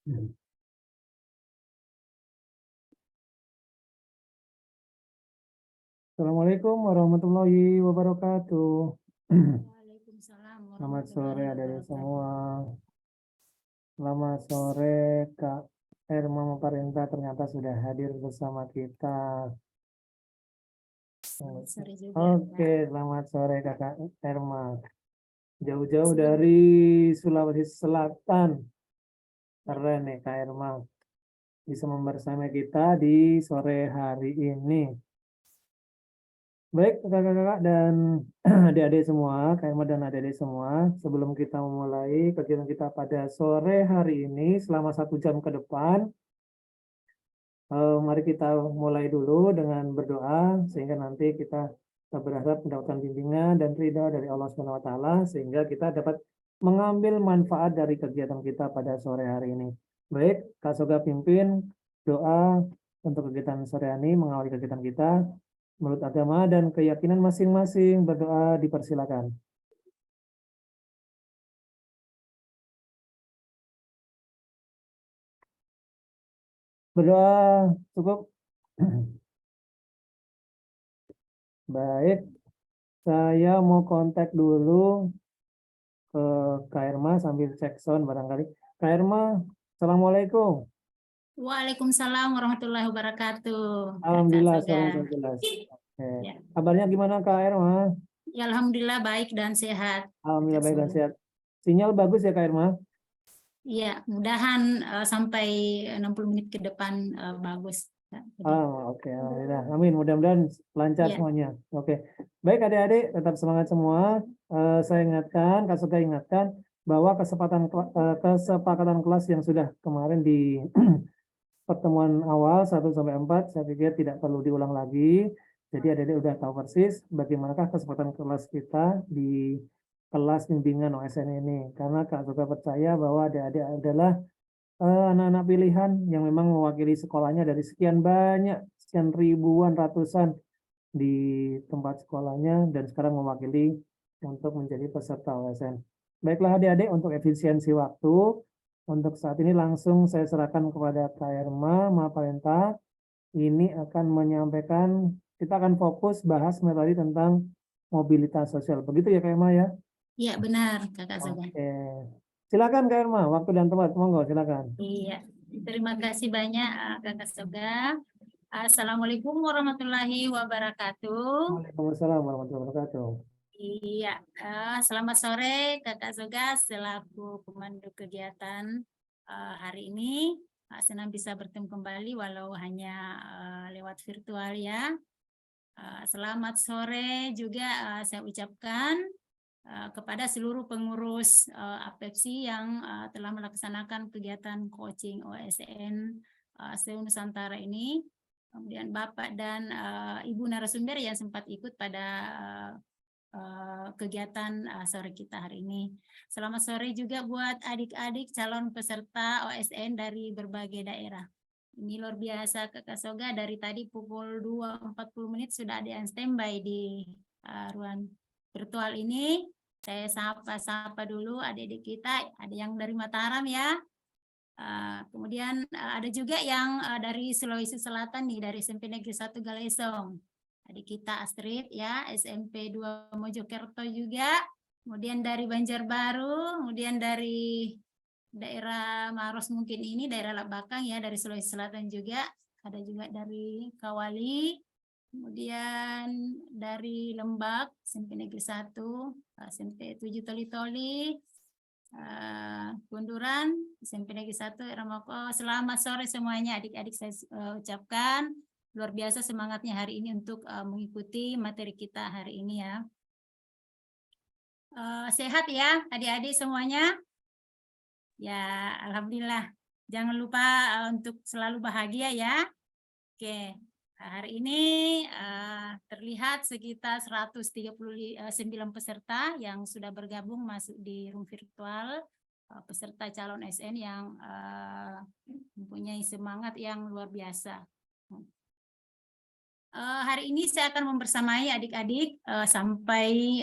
Assalamualaikum warahmatullahi wabarakatuh. Waalaikumsalam Selamat sore warahmatullahi adik-adik wabarakatuh. semua. Selamat sore Kak Erma Maparenta ternyata sudah hadir bersama kita. Selamat sore juga. Oke, selamat sore Kakak Erma. Jauh-jauh dari Sulawesi Selatan. Keren nih Kak Erma. Bisa membersama kita di sore hari ini. Baik, kakak-kakak dan adik-adik semua, Kak Irma dan adik-adik semua, sebelum kita memulai kegiatan kita pada sore hari ini selama 1 jam ke depan, mari kita mulai dulu dengan berdoa sehingga nanti kita berharap mendapatkan bimbingan dan ridha dari Allah Subhanahu wa taala sehingga kita dapat mengambil manfaat dari kegiatan kita pada sore hari ini. Baik, Kak Soga pimpin doa untuk kegiatan sore ini mengawali kegiatan kita. Menurut agama dan keyakinan masing-masing berdoa dipersilakan. Berdoa cukup. Baik, saya mau kontak dulu ke Kak Irma sambil cek sound barangkali. Kak Irma, Assalamualaikum. Waalaikumsalam warahmatullahi wabarakatuh. Alhamdulillah, suaranya jelas. Ya. Kabarnya gimana Kak Irma? Ya, alhamdulillah baik dan sehat. Alhamdulillah baik dan sehat. Sinyal bagus ya Kak Irma? Iya, mudahan sampai 60 menit ke depan bagus. Oke. Alhamdulillah. Amin. Mudah-mudahan lancar semuanya. Oke. Baik adik-adik, tetap semangat semua. Saya ingatkan, Kak Soga ingatkan bahwa kesepakatan kelas yang sudah kemarin di pertemuan awal 1-4 saya pikir tidak perlu diulang lagi. Jadi adik-adik udah tahu persis bagaimanakah kesempatan kelas kita di kelas bimbingan OSN ini. Karena Kak Soga percaya bahwa adik-adik adalah anak-anak pilihan yang memang mewakili sekolahnya dari sekian banyak, sekian ribuan, ratusan di tempat sekolahnya dan sekarang mewakili untuk menjadi peserta OSN. Baiklah adik-adik, untuk efisiensi waktu, untuk saat ini langsung saya serahkan kepada Kak Irma Maparenta. Ini akan menyampaikan, kita akan fokus bahas materi tentang mobilitas sosial. Begitu ya Kak Irma ya? Iya benar Kakak Soga. Oke. Silakan Kak Irma, waktu dan tempat, monggo silakan. Iya, terima kasih banyak Kakak Soga. Assalamualaikum warahmatullahi wabarakatuh. Waalaikumsalam warahmatullahi wabarakatuh. Iya, selamat sore Kakak Soga selaku pemandu kegiatan hari ini. Senang bisa bertemu kembali walau hanya lewat virtual ya. Selamat sore juga saya ucapkan kepada seluruh pengurus APEPSI yang telah melaksanakan kegiatan coaching OSN se-Nusantara ini. Kemudian Bapak dan Ibu narasumber yang sempat ikut pada kegiatan sore kita hari ini. Selamat sore juga buat adik-adik calon peserta OSN dari berbagai daerah. Ini luar biasa Kakak Soga, dari tadi pukul 2.40 menit sudah ada yang standby di ruang virtual ini. Saya sapa dulu adik-adik kita, ada yang dari Mataram ya. Kemudian ada juga yang dari Sulawesi Selatan nih, dari SMP Negeri 1 Galesong. Adik kita Astrid ya, SMP 2 Mojokerto juga. Kemudian dari Banjarbaru, kemudian dari daerah Maros mungkin ini, daerah Labakang ya, dari Sulawesi Selatan juga. Ada juga dari Kawali, kemudian dari Lembak, SMP Negeri 1, SMP 7 Toli-Toli, Bunduran, SMP Negeri 1, Ramoko. Selamat sore semuanya adik-adik, saya ucapkan luar biasa semangatnya hari ini untuk mengikuti materi kita hari ini ya. Sehat ya adik-adik semuanya? Ya, alhamdulillah. Jangan lupa untuk selalu bahagia ya. Oke, hari ini terlihat sekitar 139 peserta yang sudah bergabung masuk di room virtual, peserta calon SN yang mempunyai semangat yang luar biasa. Hari ini saya akan membersamai adik-adik sampai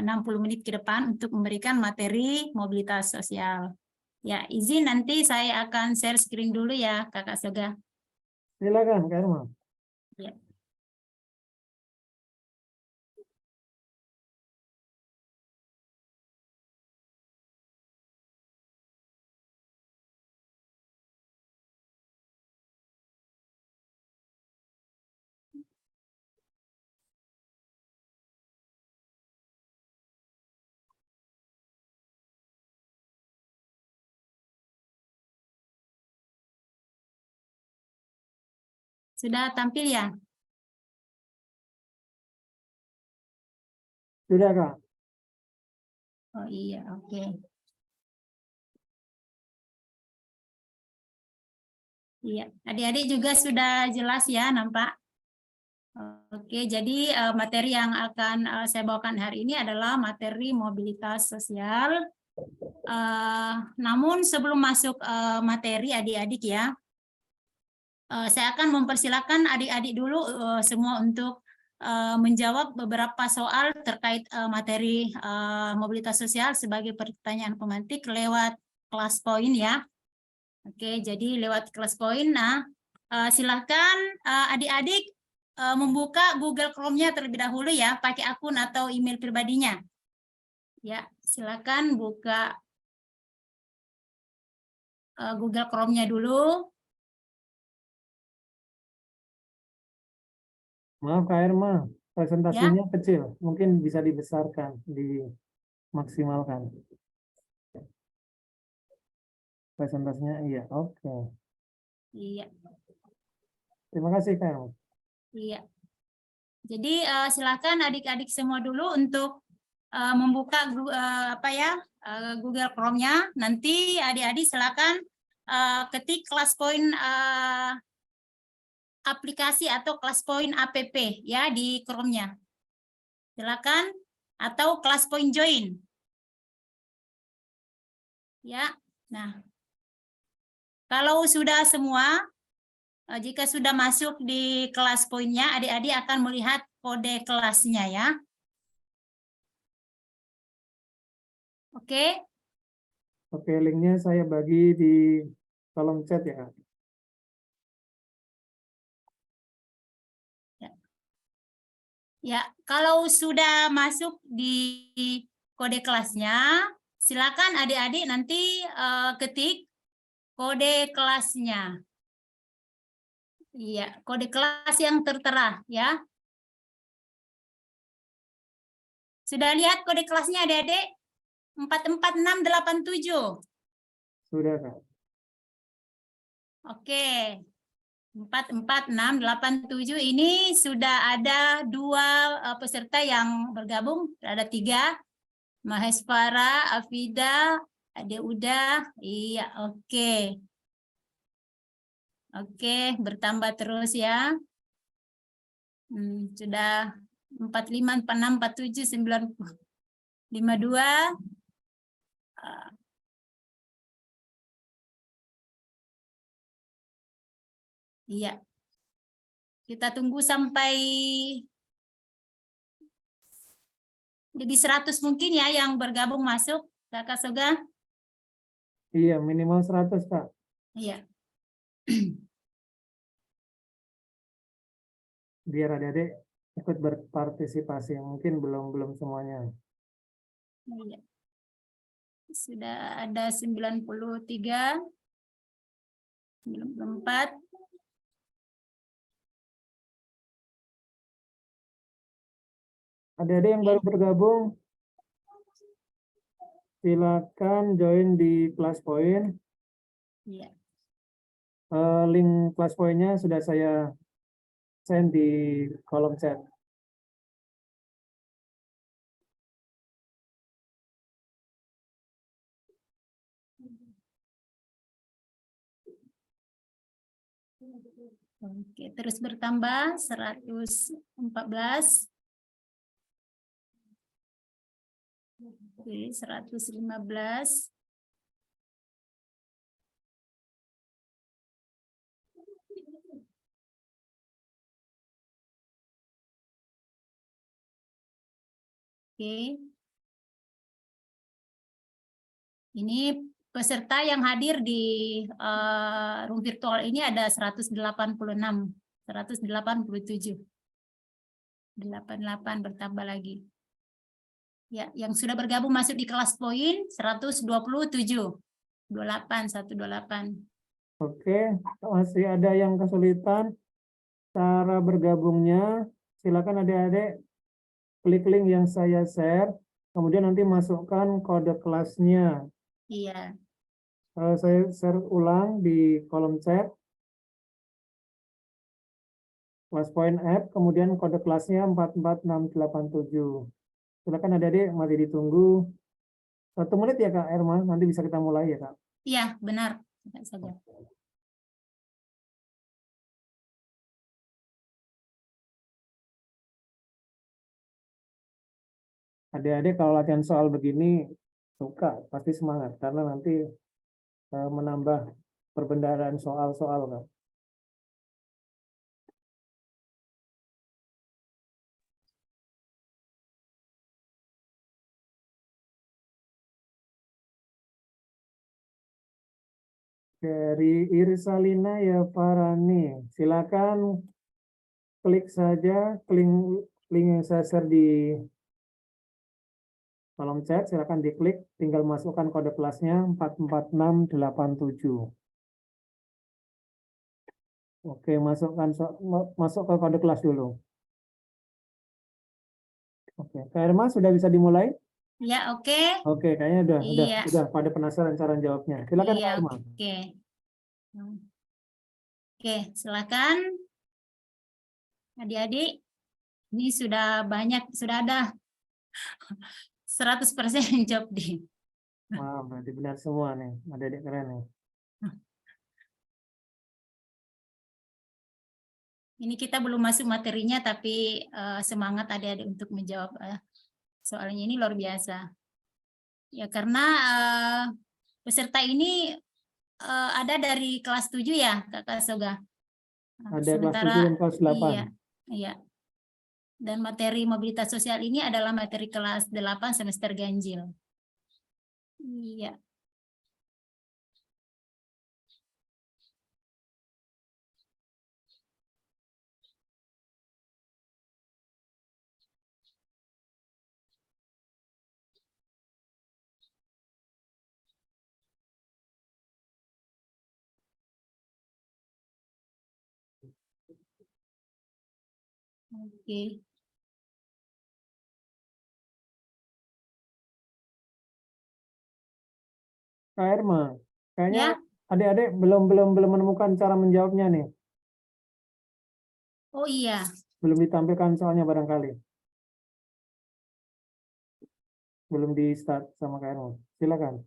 60 menit ke depan untuk memberikan materi mobilitas sosial. Ya, izin nanti saya akan share screen dulu ya, Kakak Soga. Silakan, Kak Irma. Ya. Sudah tampil ya? Sudah, Kak. Oh iya, oke. Iya, adik-adik juga sudah jelas ya, nampak? Oke, jadi materi yang akan saya bawakan hari ini adalah materi mobilitas sosial. Namun sebelum masuk materi adik-adik ya, saya akan mempersilakan adik-adik dulu semua untuk menjawab beberapa soal terkait materi mobilitas sosial sebagai pertanyaan pemantik lewat kelas poin ya. Oke, jadi lewat kelas poin. Nah, silahkan adik-adik membuka Google Chrome-nya terlebih dahulu ya, pakai akun atau email pribadinya. Ya, silakan buka Google Chrome-nya dulu. Maaf, Kak Irma. Ya, Presentasinya kecil. Mungkin bisa dibesarkan, dimaksimalkan. Presentasinya, iya. Oke. iya, Terima kasih, Kak Irma. iya. Jadi silakan adik-adik semua dulu untuk membuka Google Chrome-nya. Nanti adik-adik silakan ketik kelas poin aplikasi atau kelas poin app ya di Chrome-nya. Silakan atau kelas poin join. Ya. Nah, kalau sudah semua jika sudah masuk di kelas poinnya, adik-adik akan melihat kode kelasnya ya. Oke. Oke, linknya saya bagi di kolom chat ya, Kak. Ya, kalau sudah masuk di kode kelasnya, silakan adik-adik nanti ketik kode kelasnya. Iya, kode kelas yang tertera ya. Sudah lihat kode kelasnya adik-adik? 44687. Sudah, Kak. Oke. 44687 ini sudah ada 2 peserta yang bergabung, ada 3. Maheswara, Afida, ada Uda. Iya, oke. Oke, bertambah terus ya. Sudah 45, 46, 47, 52. Iya. Kita tunggu sampai lebih 100 mungkin ya yang bergabung masuk, Kakak Soga. Iya, minimal 100, Kak. Iya. Biar adik-adik ikut berpartisipasi. Mungkin belum semuanya. Iya. Sudah ada 93, 94. Adik-adik yang baru bergabung, silakan join di kelas poin. Iya. Link kelas poinnya sudah saya send di kolom chat. Oke, terus bertambah 114. Oke, 115. Oke. Ini peserta yang hadir di room virtual ini ada 186, 187. 88 bertambah lagi. Ya, yang sudah bergabung masuk di kelas poin 127. 28, 128. Oke, masih ada yang kesulitan cara bergabungnya. Silakan adik-adik klik link yang saya share, kemudian nanti masukkan kode kelasnya. Iya. Saya share ulang di kolom chat. Kelas point app, kemudian kode kelasnya 44687. Silakan adik-adik, mari ditunggu 1 menit ya Kak Erma, nanti bisa kita mulai ya Kak. Iya, benar. Tidak saja. Adik-adik kalau latihan soal begini suka, pasti semangat karena nanti menambah perbendaharaan soal-soal Kak. Dari Irsalina ya Farani, silakan klik saja link yang saya share di kolom chat, silakan diklik, tinggal masukkan kode kelasnya 44687. Oke, masuk ke kode kelas dulu. Oke, Kak Irma sudah bisa dimulai? Ya, oke. Oke, kayaknya Iya. udah pada penasaran cara jawabnya. Silakan Iya, Kak Irma. oke. Oke, silakan. Adik-adik, ini sudah banyak, sudah ada 100% yang jawab di. Wah, berarti benar semua nih. Adik-adik keren nih. Ini kita belum masuk materinya, tapi semangat adik-adik untuk menjawab soalnya ini luar biasa. Ya, karena peserta ini ada dari kelas 7 ya, Kakak Soga. Ada kelas 7 dan kelas 8. Iya, iya. Dan materi mobilitas sosial ini adalah materi kelas 8 semester ganjil. Iya. Oke. Kak Irma, kayaknya Ya. adik-adik belum menemukan cara menjawabnya nih. Oh iya. Belum ditampilkan soalnya barangkali. Belum di start sama Kak Irma. Silakan.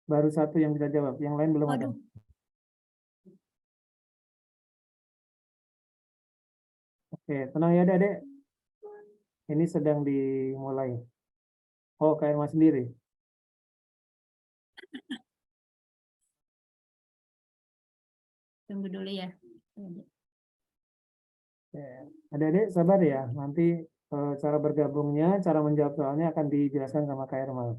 Baru satu yang bisa jawab, yang lain belum ada. Waduh. Oke, tenang ya adik-adik. Ini sedang dimulai. Oh, Kak Irma sendiri. Tunggu dulu ya. Adik-adik sabar ya. Nanti cara bergabungnya, cara menjawab soalnya akan dijelaskan sama Kak Irma.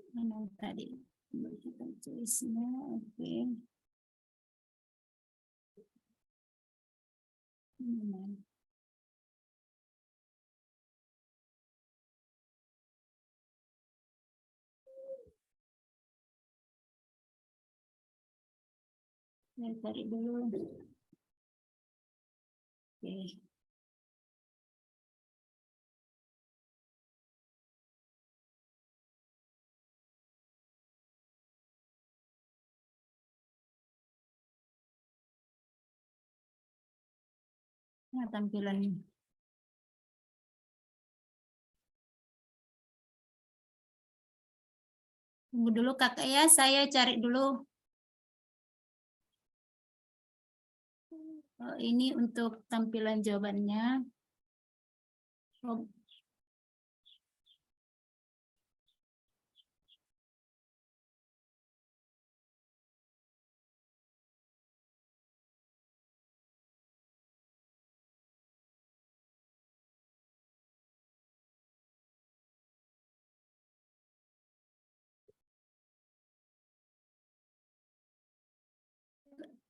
Mana tadi? Kita tulisnya, oke. Saya cari dulu. Oke. Nah, tampilan. Tunggu dulu kakak ya, saya cari dulu. Ini untuk tampilan jawabannya. Oh,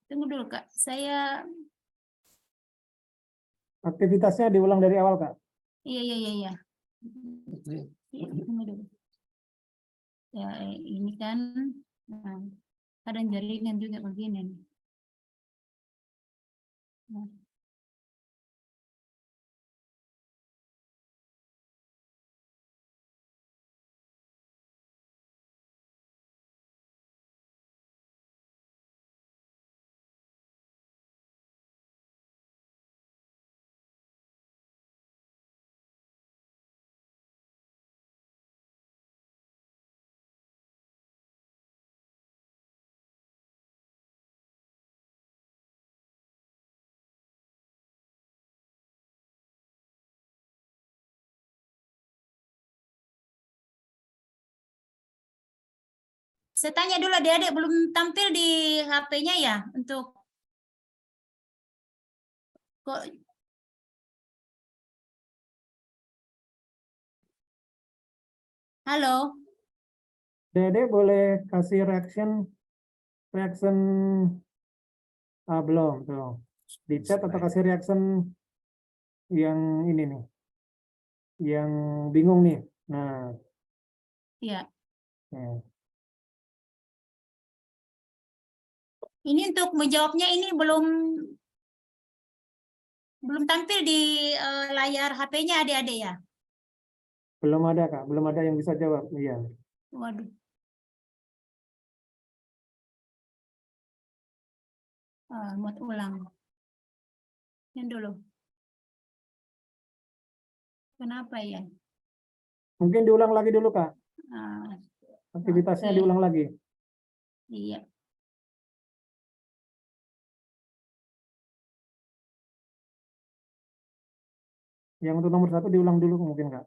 Tunggu dulu Kak, saya Aktivitasnya diulang dari awal, Kak. iya. Iya, tunggu dulu. Ya, ini kan nah, ada jaringan juga begini nih. Nah, saya tanya dulu adik-adik belum tampil di HP-nya ya untuk kok halo. Dede boleh kasih reaction belum tuh. Di chat atau kasih reaction yang ini nih. Yang bingung nih. Nah, Iya. ya. Ini untuk menjawabnya ini belum tampil di layar HP-nya adik-adik ya. Belum ada, Kak. Belum ada yang bisa jawab. Iya. Waduh. Muat ulang. Yang dulu. Kenapa ya? Mungkin diulang lagi dulu, Kak. Ah, Aktivitasnya oke. diulang lagi. Iya. Yang untuk nomor 1 diulang dulu mungkin, Kak.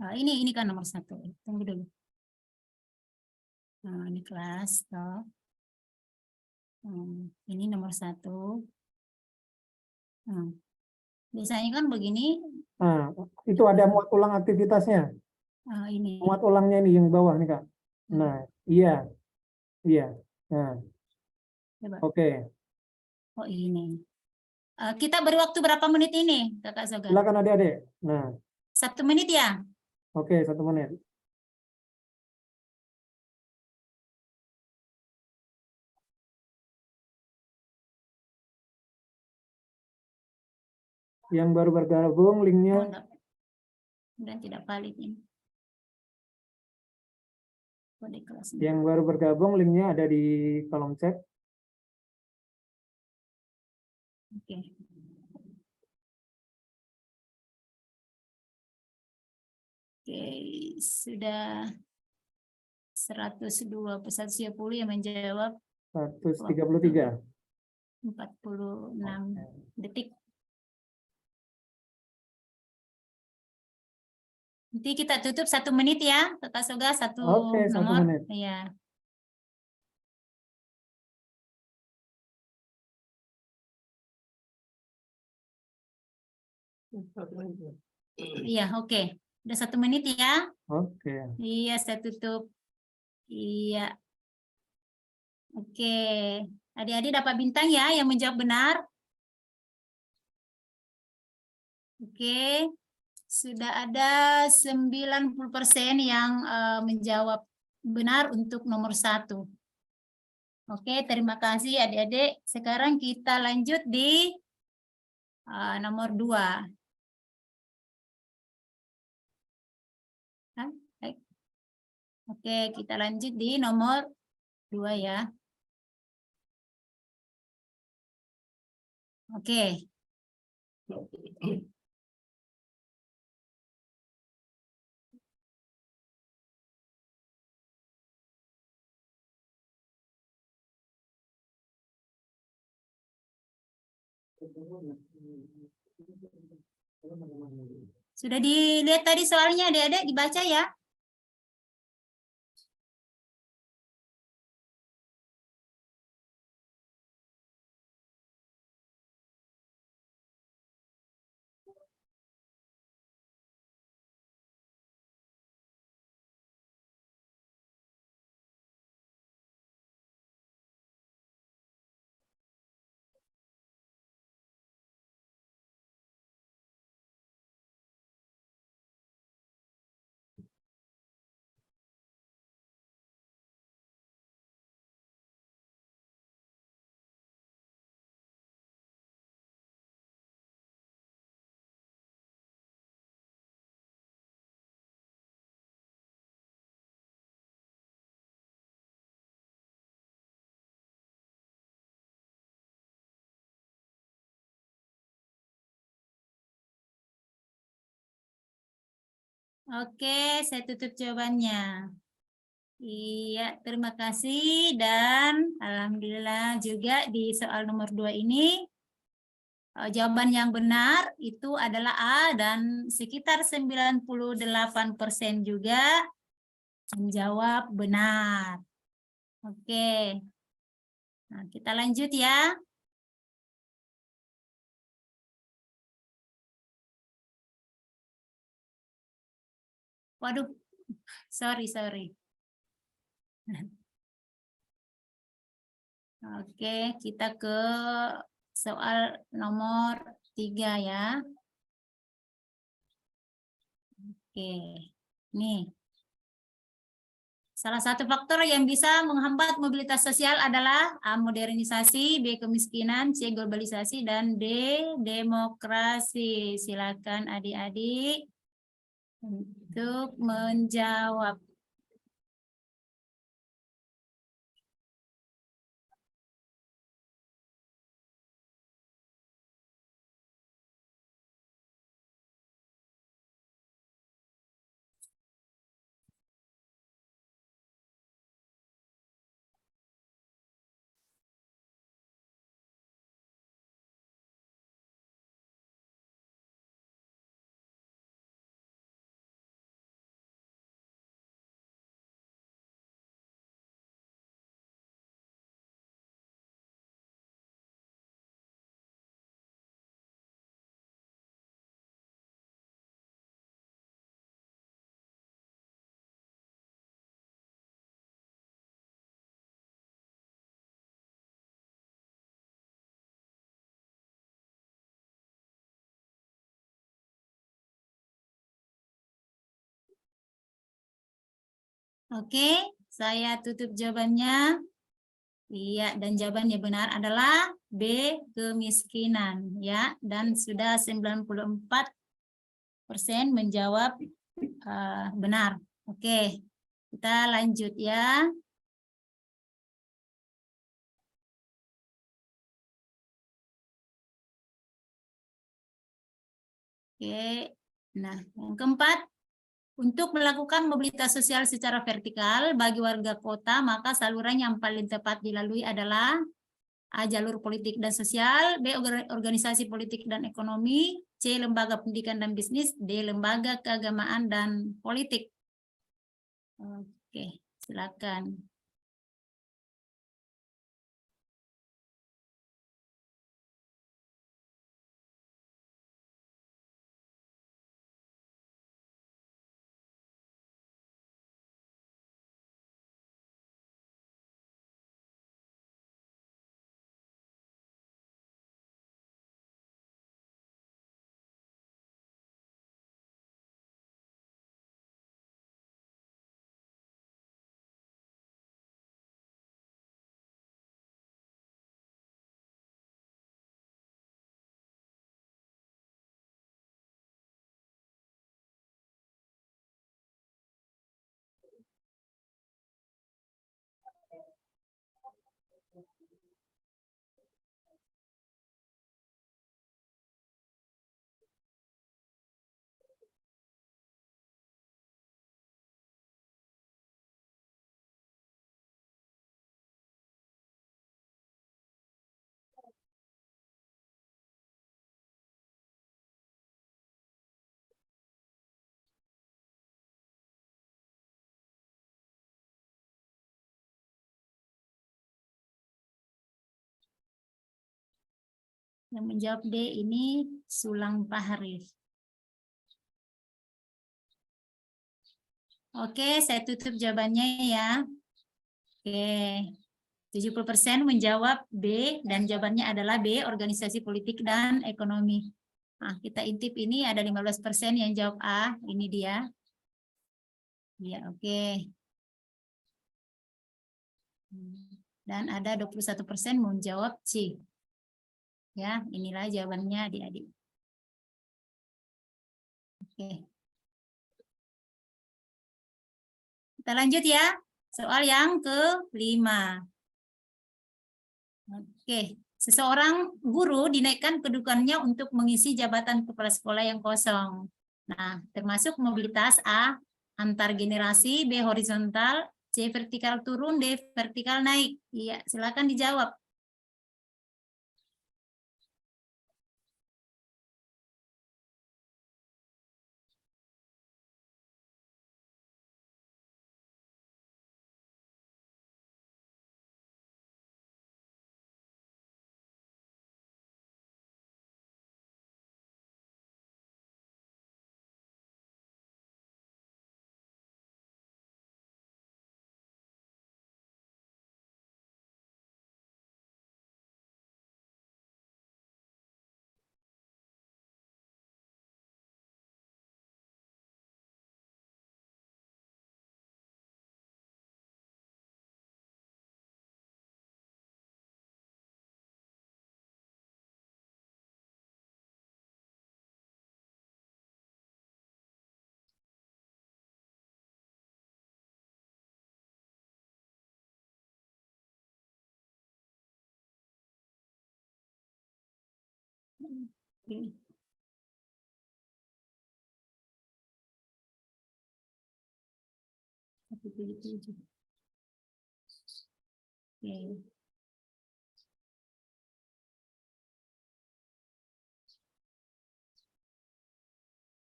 Nah, ini kan nomor 1. Tunggu dulu. Nah, ini kelas toh. Ini nomor 1. Biasanya kan begini. Nah, itu ada muat ulang aktivitasnya. Ini. Muat ulangnya ini yang bawah nih, Kak. Nah, iya. Iya. Nah, Coba. oke. Oh, ini. Kita beri waktu berapa menit ini, Kakak Soga? Silakan adik-adik. Nah, 1 menit ya? oke, 1 menit. Yang baru bergabung linknya. Oh, enggak. Dan tidak valid ini. Kode kelasnya. Yang baru bergabung linknya ada di kolom chat. Oke. Oke, sudah 102 peserta 10 yang menjawab 133. 46 detik. Nanti kita tutup 1 menit ya, Kakak Soga, satu Oke, 1 nomor. menit. Iya. Iya, oke. Udah 1 menit ya. Oke. Iya, saya tutup. Iya. Oke. Adik-adik dapat bintang ya yang menjawab benar. Oke. Sudah ada 90% yang menjawab benar untuk nomor 1. Oke, terima kasih adik-adik. Sekarang kita lanjut di nomor 2. Oke, kita lanjut di nomor 2 ya. Oke. Sudah dilihat tadi soalnya adik-adik, dibaca ya. Oke, saya tutup jawabannya. Iya, terima kasih. Dan alhamdulillah juga di soal nomor 2 ini, jawaban yang benar itu adalah A, dan sekitar 98% juga menjawab benar. Oke. Nah, kita lanjut ya. Waduh, sorry. Oke, kita ke soal nomor 3 ya. Oke, nih. Salah satu faktor yang bisa menghambat mobilitas sosial adalah A. Modernisasi, B. Kemiskinan, C. Globalisasi, dan D. Demokrasi. Silakan adik-adik untuk menjawab. Oke, saya tutup jawabannya. Iya, dan jawabannya benar adalah B. Kemiskinan, ya. Dan sudah 94% menjawab benar. Oke, kita lanjut ya. Oke, nah yang keempat, untuk melakukan mobilitas sosial secara vertikal bagi warga kota, maka saluran yang paling tepat dilalui adalah A. Jalur politik dan sosial, B. Organisasi politik dan ekonomi, C. Lembaga pendidikan dan bisnis, D. Lembaga keagamaan dan politik. Oke, silakan. Yang menjawab D ini Sulang Fahri. Oke, saya tutup jawabannya ya. Oke, 70% menjawab B, dan jawabannya adalah B, organisasi politik dan ekonomi. Nah, kita intip ini ada 15% yang jawab A, ini dia. Ya, oke. Dan ada 21% menjawab C. Ya, inilah jawabannya adik-adik. Oke. Kita lanjut ya. Soal yang ke-5. Oke. Seseorang guru dinaikkan kedudukannya untuk mengisi jabatan kepala sekolah yang kosong. Nah, termasuk mobilitas A, antar generasi, B, horizontal, C, vertikal turun, D, vertikal naik. Iya, silakan dijawab. Oke. Satu, tujuh, tujuh. Oke.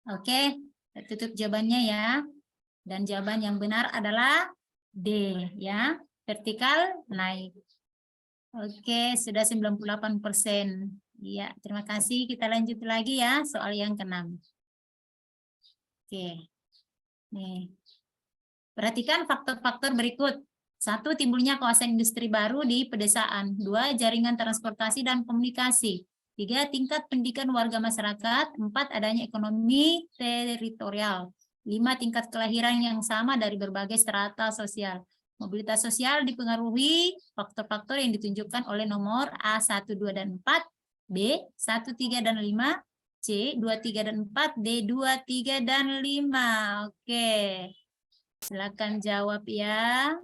Oke, kita tutup jawabannya ya. Dan jawaban yang benar adalah D ya, vertikal naik. Oke, sudah 98%. Iya, terima kasih. Kita lanjut lagi ya, soal yang keenam. Oke. Nih. Perhatikan faktor-faktor berikut. 1. Timbulnya kawasan industri baru di pedesaan. 2. Jaringan transportasi dan komunikasi. 3. Tingkat pendidikan warga masyarakat. 4. Adanya ekonomi teritorial. 5. Tingkat kelahiran yang sama dari berbagai strata sosial. Mobilitas sosial dipengaruhi faktor-faktor yang ditunjukkan oleh nomor A 1, 2, dan 4, B 1, 3, dan 5, C 2, 3, dan 4, D 2, 3, dan 5. Oke. Silakan jawab ya.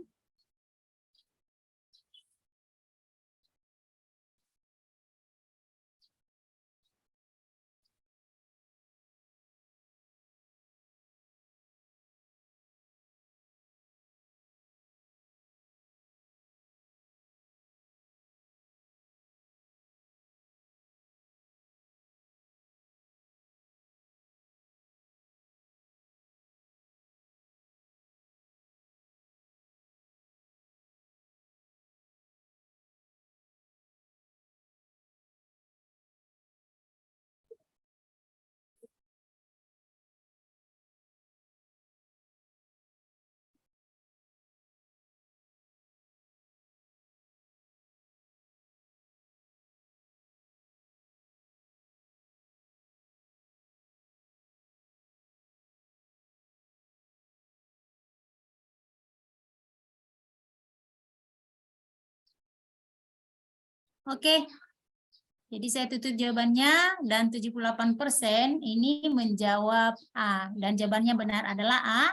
Oke. Jadi saya tutup jawabannya dan 78% ini menjawab A. Dan jawabannya benar adalah A,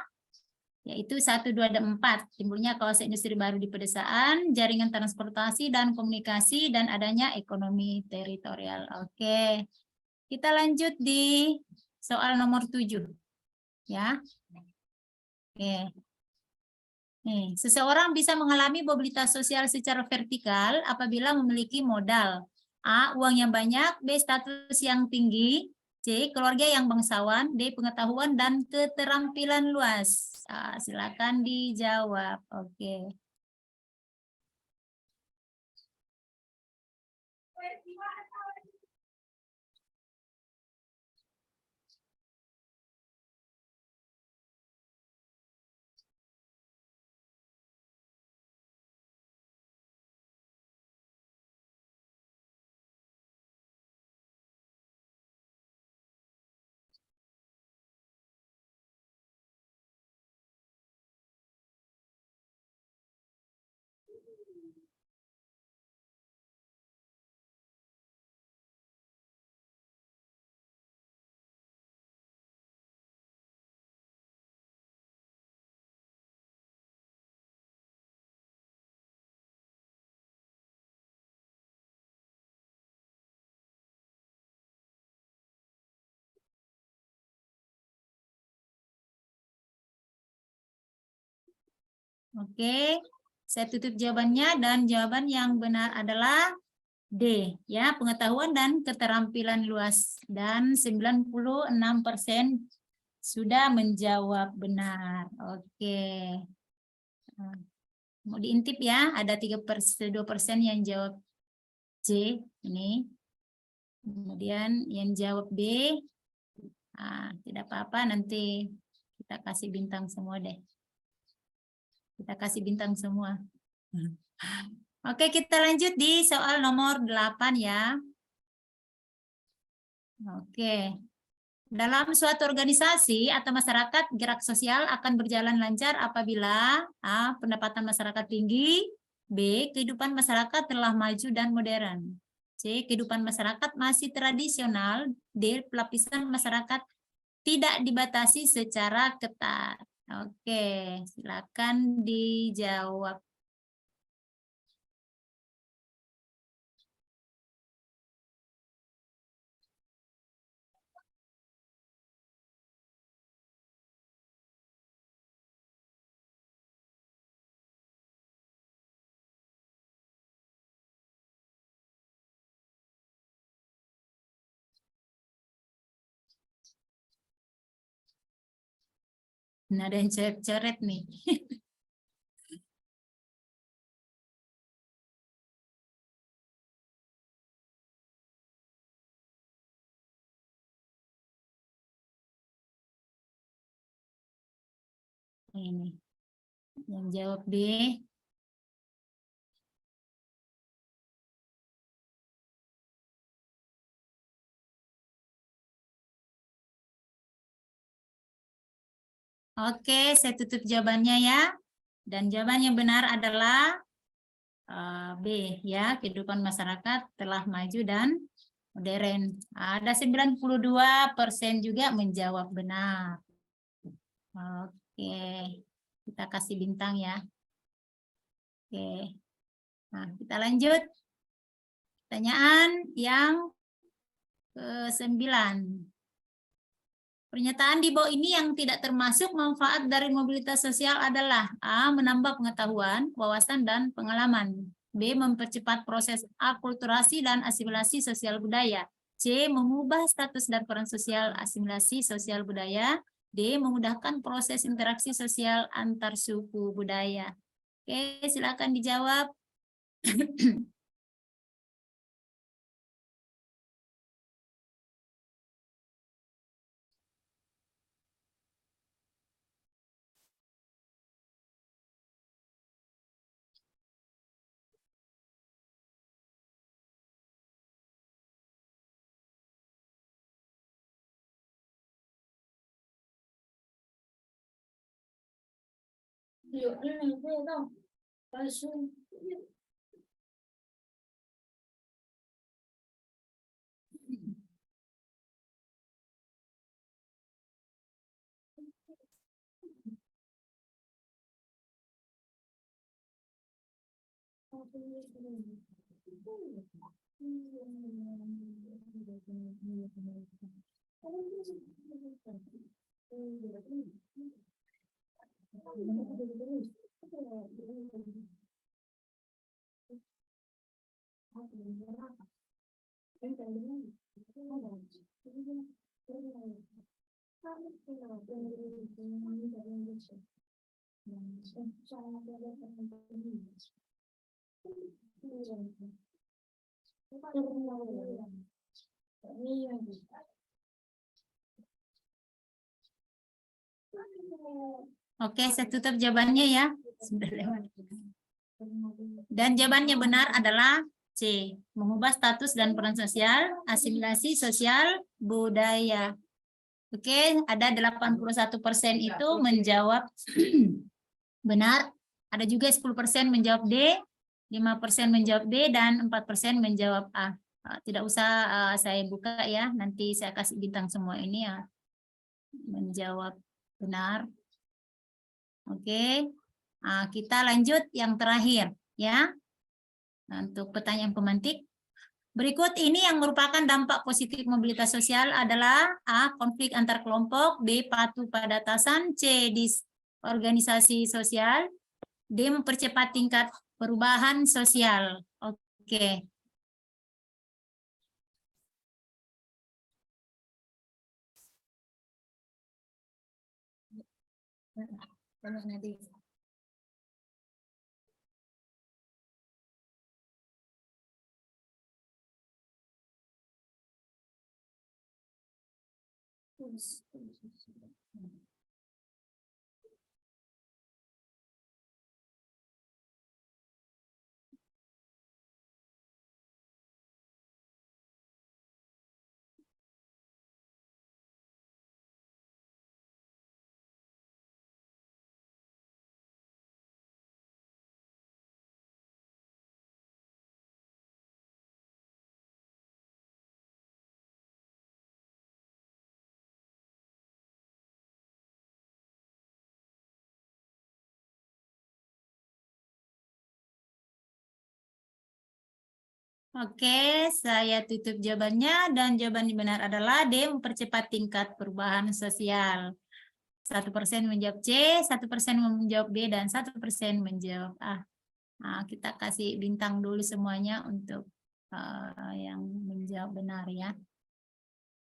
yaitu 1, 2, dan 4. Timbulnya kawasan industri baru di pedesaan, jaringan transportasi dan komunikasi, dan adanya ekonomi teritorial. Oke. Kita lanjut di soal nomor 7. Ya. Oke. Nih, seseorang bisa mengalami mobilitas sosial secara vertikal apabila memiliki modal. A. Uang yang banyak. B. Status yang tinggi. C. Keluarga yang bangsawan. D. Pengetahuan dan keterampilan luas. Silakan dijawab. Oke. Oke, saya tutup jawabannya dan jawaban yang benar adalah D, ya, pengetahuan dan keterampilan luas. Dan 96% sudah menjawab benar. Oke. Mau diintip ya, ada 2% yang jawab C ini. Kemudian yang jawab B, tidak apa-apa, nanti kita kasih bintang semua deh. Kita kasih bintang semua. Oke, kita lanjut di soal nomor 8 ya. Oke. Dalam suatu organisasi atau masyarakat, gerak sosial akan berjalan lancar apabila A. Pendapatan masyarakat tinggi, B. Kehidupan masyarakat telah maju dan modern, C. Kehidupan masyarakat masih tradisional, D. Pelapisan masyarakat tidak dibatasi secara ketat. Oke, silakan dijawab. Nah, ada yang coret-coret nih. Ini. Yang jawab B. Oke, saya tutup jawabannya ya. Dan jawaban yang benar adalah B ya, kehidupan masyarakat telah maju dan modern. Ada 92% juga menjawab benar. Oke, kita kasih bintang ya. Oke, nah kita lanjut. Pertanyaan yang ke-9. Pernyataan di bawah ini yang tidak termasuk manfaat dari mobilitas sosial adalah A. Menambah pengetahuan, wawasan, dan pengalaman. B. Mempercepat proses akulturasi dan asimilasi sosial budaya. C. Mengubah status dan peran sosial asimilasi sosial budaya. D. Memudahkan proses interaksi sosial antar suku budaya. Oke, silakan dijawab. Oke, saya tutup jawabannya ya. Sudah lewat. Dan jawabannya benar adalah C. Mengubah status dan peran sosial, asimilasi sosial budaya. Oke, ada 81% itu menjawab benar. Ada juga 10% menjawab D, 5% menjawab B, dan 4% menjawab A. Tidak usah saya buka ya, nanti saya kasih bintang semua ini ya. Menjawab benar. Oke, kita lanjut yang terakhir ya. Untuk pertanyaan pemantik. Berikut ini yang merupakan dampak positif mobilitas sosial adalah A. Konflik antar kelompok, B. Patuh pada atasan, C. Disorganisasi sosial, D. Mempercepat tingkat perubahan sosial. Oke. Oke, saya tutup jawabannya dan jawaban yang benar adalah D. Mempercepat tingkat perubahan sosial. 1% menjawab C, 1% menjawab B, dan 1% menjawab A. Nah, kita kasih bintang dulu semuanya untuk yang menjawab benar ya.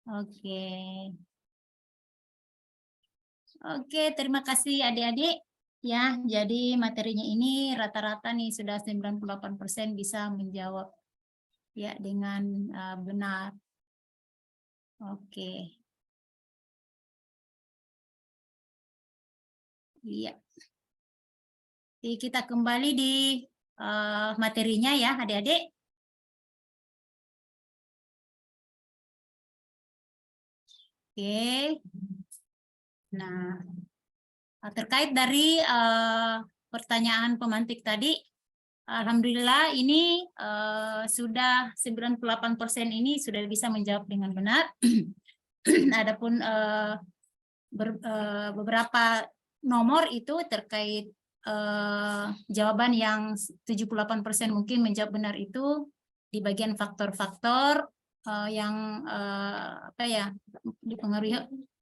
Oke. Oke, terima kasih adik-adik. Ya, jadi materinya ini rata-rata nih sudah 98% bisa menjawab ya dengan benar. Oke. Iya. Jadi kita kembali di materinya ya, adik-adik. Oke. Nah, terkait dari pertanyaan pemantik tadi, alhamdulillah ini sudah 98% ini sudah bisa menjawab dengan benar. Adapun beberapa nomor itu terkait jawaban yang 78% mungkin menjawab benar itu di bagian faktor-faktor yang apa ya dipengaruhi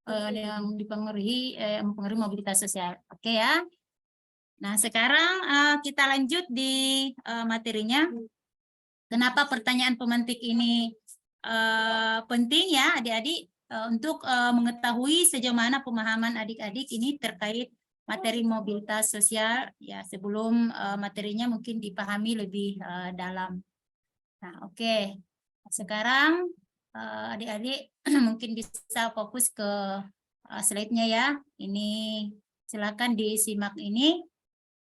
yang mempengaruhi mobilitas sosial. Oke ya. Nah, sekarang kita lanjut di materinya. Kenapa pertanyaan pemantik ini penting ya adik-adik untuk mengetahui sejauh mana pemahaman adik-adik ini terkait materi mobilitas sosial ya sebelum materinya mungkin dipahami lebih dalam. Nah, oke. Sekarang adik-adik mungkin bisa fokus ke slide-nya ya. Ini silakan disimak ini.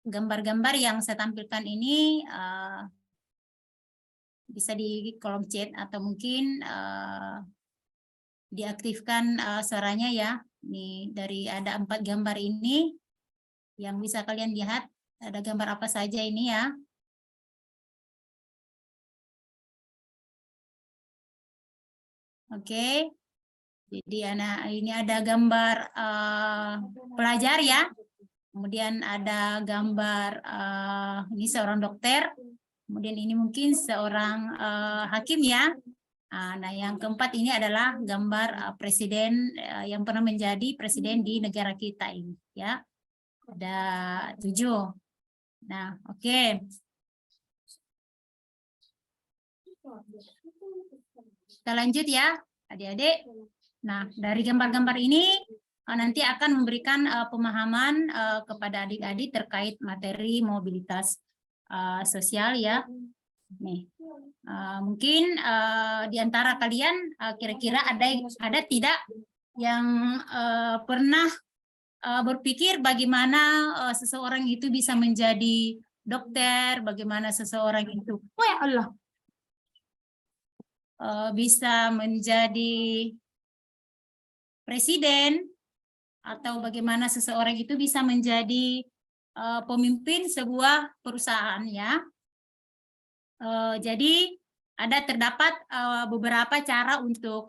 Gambar-gambar yang saya tampilkan ini bisa di kolom chat atau mungkin diaktifkan suaranya ya. Nih dari ada 4 gambar ini yang bisa kalian lihat. Ada gambar apa saja ini ya. Oke. Jadi ini ada gambar pelajar ya. Kemudian ada gambar ini seorang dokter. Kemudian ini mungkin seorang hakim ya. Nah, yang keempat ini adalah gambar presiden yang pernah menjadi presiden di negara kita ini ya. Ada 7. Nah, oke. Kita lanjut ya, adik-adik. Nah, dari gambar-gambar ini nanti akan memberikan pemahaman kepada adik-adik terkait materi mobilitas sosial ya. Nih, mungkin di antara kalian kira-kira ada tidak yang pernah berpikir bagaimana seseorang itu bisa menjadi dokter, bagaimana seseorang itu, oh ya Allah, bisa menjadi presiden, atau bagaimana seseorang itu bisa menjadi pemimpin sebuah perusahaan ya. Jadi terdapat beberapa cara untuk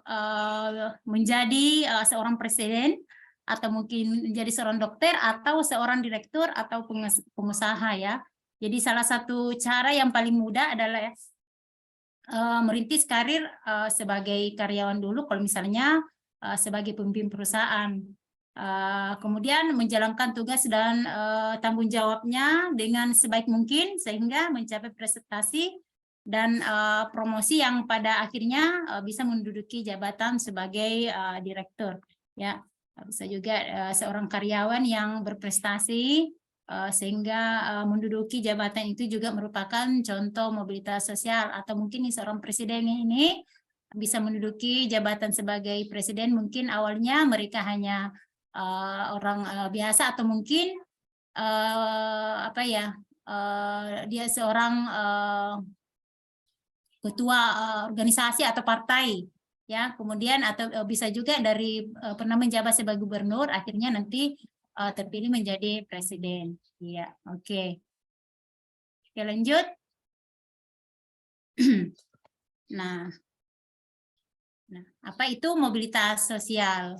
menjadi seorang presiden, atau mungkin menjadi seorang dokter, atau seorang direktur, atau pengusaha ya. Jadi salah satu cara yang paling mudah adalah merintis karir sebagai karyawan dulu, kalau misalnya sebagai pemimpin perusahaan. Kemudian menjalankan tugas dan tanggung jawabnya dengan sebaik mungkin sehingga mencapai prestasi dan promosi yang pada akhirnya bisa menduduki jabatan sebagai direktur. Ya, bisa juga seorang karyawan yang berprestasi sehingga menduduki jabatan itu juga merupakan contoh mobilitas sosial, atau mungkin seorang presiden ini bisa menduduki jabatan sebagai presiden, mungkin awalnya mereka hanya orang biasa, atau mungkin dia seorang ketua organisasi atau partai, ya. Kemudian atau bisa juga dari pernah menjabat sebagai gubernur, akhirnya nanti terpilih menjadi presiden. Iya, oke. Oke, lanjut. Nah, apa itu mobilitas sosial?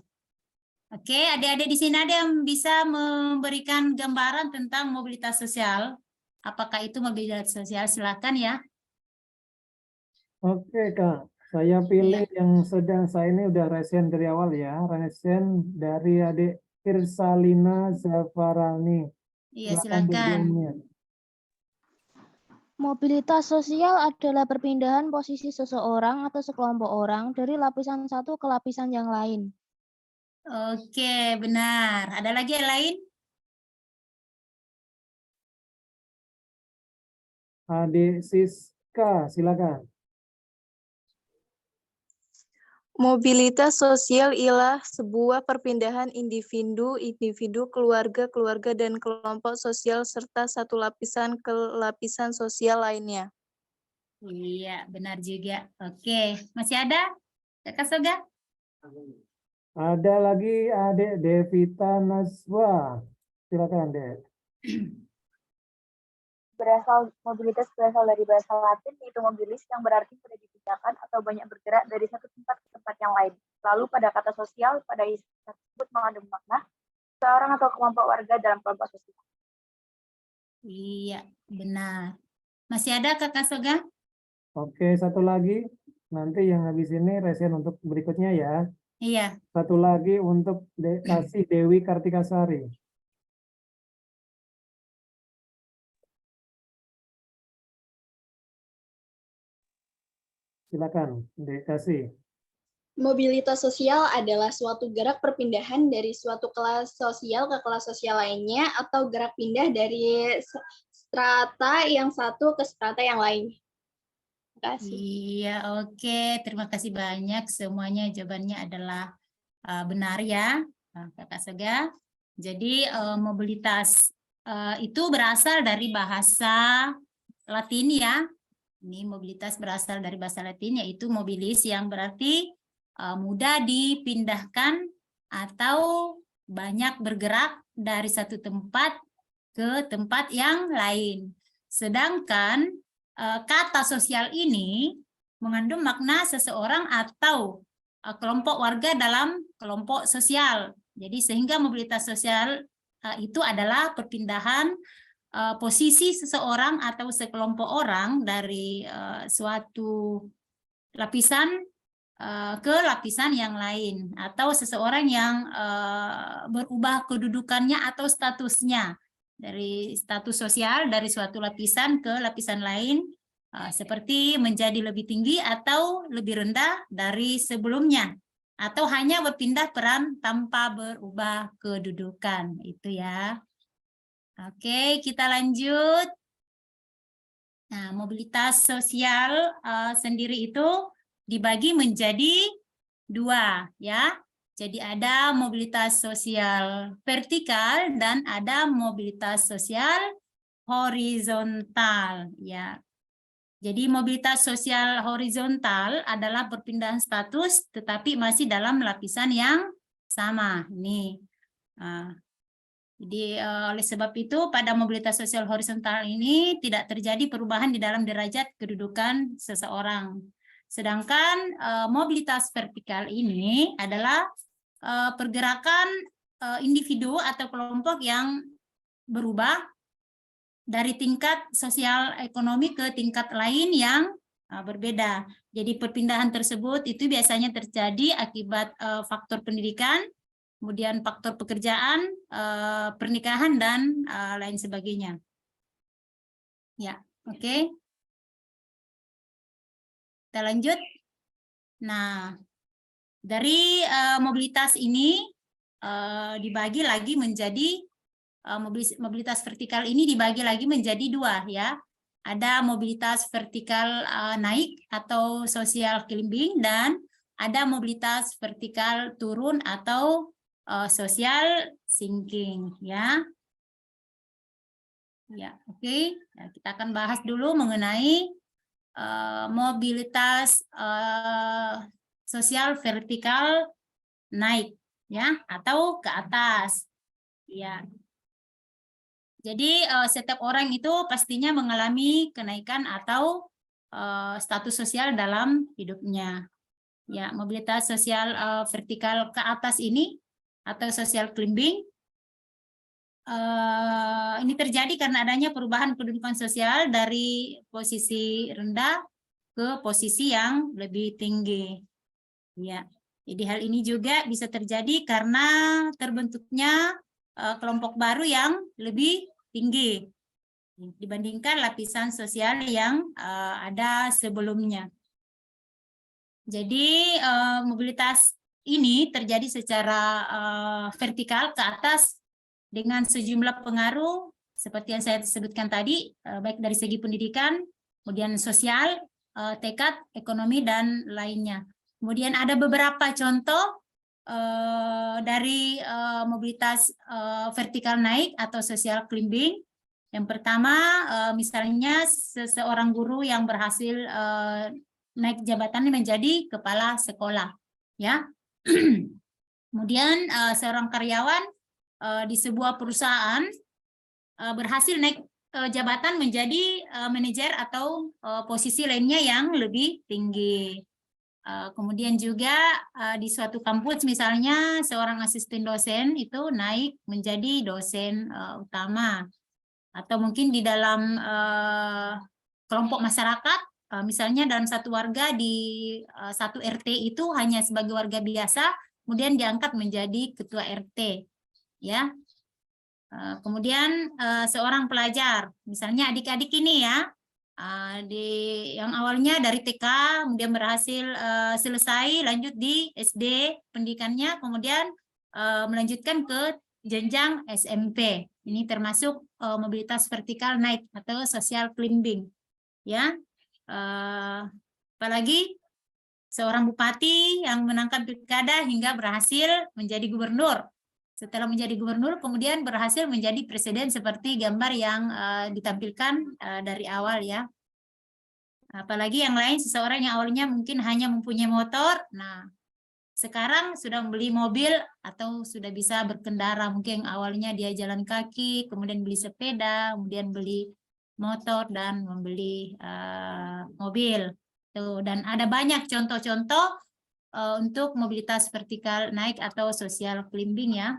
Oke, adik-adik di sini ada yang bisa memberikan gambaran tentang mobilitas sosial? Apakah itu mobilitas sosial? Silakan ya. Oke Kak, saya pilih yang sedang, saya ini udah resen dari awal ya, resen dari adik Irsalina Zafarani. Iya, Silakan silakan. dibuatnya. Mobilitas sosial adalah perpindahan posisi seseorang atau sekelompok orang dari lapisan satu ke lapisan yang lain. Oke, benar. Ada lagi yang lain? Adik Siska, silakan. Mobilitas sosial ialah sebuah perpindahan individu, keluarga, dan kelompok sosial serta satu lapisan ke lapisan sosial lainnya. Iya, benar juga. Oke, masih ada? Kakak Soga? Ada lagi adik Devita Naswa. Silakan Dek. Mobilitas berasal dari bahasa Latin, yaitu mobilis, yang berarti mudah dipindahkan atau banyak bergerak dari satu tempat ke tempat yang lain. Lalu pada kata sosial, pada istilah tersebut mengandung makna seorang atau kelompok warga dalam kelompok sosial. Iya, benar. Masih ada Kakak Soga? Oke, satu lagi. Nanti yang habis ini resen untuk berikutnya ya. Iya. Satu lagi untuk kasih Dewi Kartikasari. Silakan, dikasih. Mobilitas sosial adalah suatu gerak perpindahan dari suatu kelas sosial ke kelas sosial lainnya, atau gerak pindah dari strata yang satu ke strata yang lain. Terima kasih. Iya, oke. Terima kasih banyak. Semuanya jawabannya adalah benar ya, Kakak Soga. Jadi mobilitas itu berasal dari bahasa Latin ya. Ini mobilitas berasal dari bahasa Latin, yaitu mobilis, yang berarti mudah dipindahkan atau banyak bergerak dari satu tempat ke tempat yang lain. Sedangkan kata sosial ini mengandung makna seseorang atau kelompok warga dalam kelompok sosial. Jadi sehingga mobilitas sosial itu adalah perpindahan posisi seseorang atau sekelompok orang dari suatu lapisan ke lapisan yang lain, atau seseorang yang berubah kedudukannya atau statusnya dari status sosial dari suatu lapisan ke lapisan lain, seperti menjadi lebih tinggi atau lebih rendah dari sebelumnya, atau hanya berpindah peran tanpa berubah kedudukan. Itu ya. Oke, kita lanjut. Nah, mobilitas sosial sendiri itu dibagi menjadi dua, ya. Jadi ada mobilitas sosial vertikal dan ada mobilitas sosial horizontal, ya. Jadi mobilitas sosial horizontal adalah perpindahan status, tetapi masih dalam lapisan yang sama. Nih. Jadi oleh sebab itu pada mobilitas sosial horizontal ini tidak terjadi perubahan di dalam derajat kedudukan seseorang. Sedangkan mobilitas vertikal ini adalah pergerakan individu atau kelompok yang berubah dari tingkat sosial ekonomi ke tingkat lain yang berbeda. Jadi perpindahan tersebut itu biasanya terjadi akibat faktor pendidikan, kemudian faktor pekerjaan, pernikahan, dan lain sebagainya. Ya, oke. Kita lanjut. Nah, dari mobilitas ini dibagi lagi menjadi mobilitas vertikal ini dibagi lagi menjadi dua ya. Ada mobilitas vertikal naik atau social climbing, dan ada mobilitas vertikal turun atau social sinking ya. Ya, oke. Nah, kita akan bahas dulu mengenai mobilitas sosial vertikal naik ya atau ke atas. Ya. Jadi setiap orang itu pastinya mengalami kenaikan atau status sosial dalam hidupnya. Ya, mobilitas sosial vertikal ke atas ini atau social climbing ini terjadi karena adanya perubahan kedudukan sosial dari posisi rendah ke posisi yang lebih tinggi. Ya, jadi hal ini juga bisa terjadi karena terbentuknya kelompok baru yang lebih tinggi dibandingkan lapisan sosial yang ada sebelumnya. Jadi mobilitas ini terjadi secara vertikal ke atas dengan sejumlah pengaruh seperti yang saya sebutkan tadi, baik dari segi pendidikan, kemudian sosial, tekad, ekonomi, dan lainnya. Kemudian ada beberapa contoh dari mobilitas vertikal naik atau social climbing. Yang pertama, misalnya seseorang guru yang berhasil naik jabatan menjadi kepala sekolah, ya. Kemudian seorang karyawan di sebuah perusahaan berhasil naik jabatan menjadi manajer atau posisi lainnya yang lebih tinggi. Kemudian juga di suatu kampus misalnya seorang asisten dosen itu naik menjadi dosen utama. Atau mungkin di dalam kelompok masyarakat, misalnya dalam satu warga di satu RT itu hanya sebagai warga biasa, kemudian diangkat menjadi ketua RT. Ya, kemudian seorang pelajar, misalnya adik-adik ini ya, yang awalnya dari TK, kemudian berhasil selesai, lanjut di SD pendidikannya, kemudian melanjutkan ke jenjang SMP. Ini termasuk mobilitas vertikal naik atau social climbing. Ya, apalagi seorang bupati yang menangkan pilkada hingga berhasil menjadi gubernur. Setelah menjadi gubernur, kemudian berhasil menjadi presiden seperti gambar yang ditampilkan dari awal ya. Apalagi yang lain, seseorang yang awalnya mungkin hanya mempunyai motor, nah sekarang sudah membeli mobil atau sudah bisa berkendara. Mungkin awalnya dia jalan kaki, kemudian beli sepeda, kemudian beli motor, dan membeli mobil. Tuh, dan ada banyak contoh-contoh untuk mobilitas vertikal naik atau social climbing ya.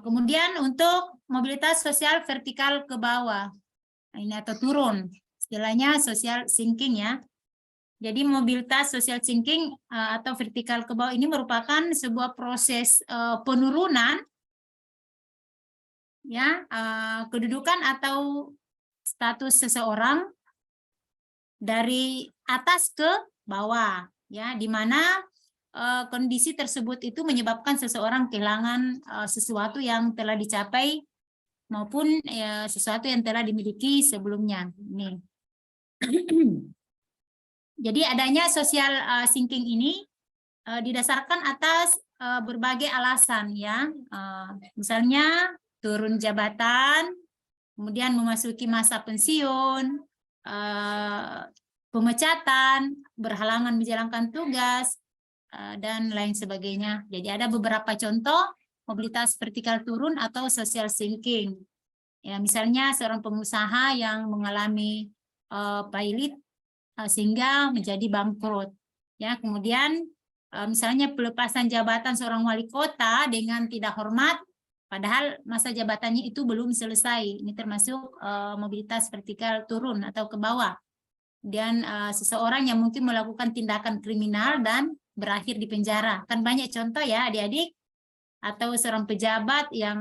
Kemudian untuk mobilitas sosial vertikal ke bawah, ini atau turun, istilahnya social sinking ya. Jadi mobilitas social sinking atau vertikal ke bawah ini merupakan sebuah proses penurunan ya kedudukan atau status seseorang dari atas ke bawah ya, di mana kondisi tersebut itu menyebabkan seseorang kehilangan sesuatu yang telah dicapai maupun sesuatu yang telah dimiliki sebelumnya. Nih. Jadi adanya social sinking ini didasarkan atas berbagai alasan ya. Misalnya turun jabatan, kemudian memasuki masa pensiun, pemecatan, berhalangan menjalankan tugas, dan lain sebagainya. Jadi ada beberapa contoh mobilitas vertikal turun atau social sinking. Ya, misalnya seorang pengusaha yang mengalami pailit sehingga menjadi bangkrut. Ya, kemudian misalnya pelepasan jabatan seorang wali kota dengan tidak hormat, padahal masa jabatannya itu belum selesai. Ini termasuk mobilitas vertikal turun atau ke bawah. dan seseorang yang mungkin melakukan tindakan kriminal dan berakhir di penjara. Kan banyak contoh ya adik-adik, atau seorang pejabat yang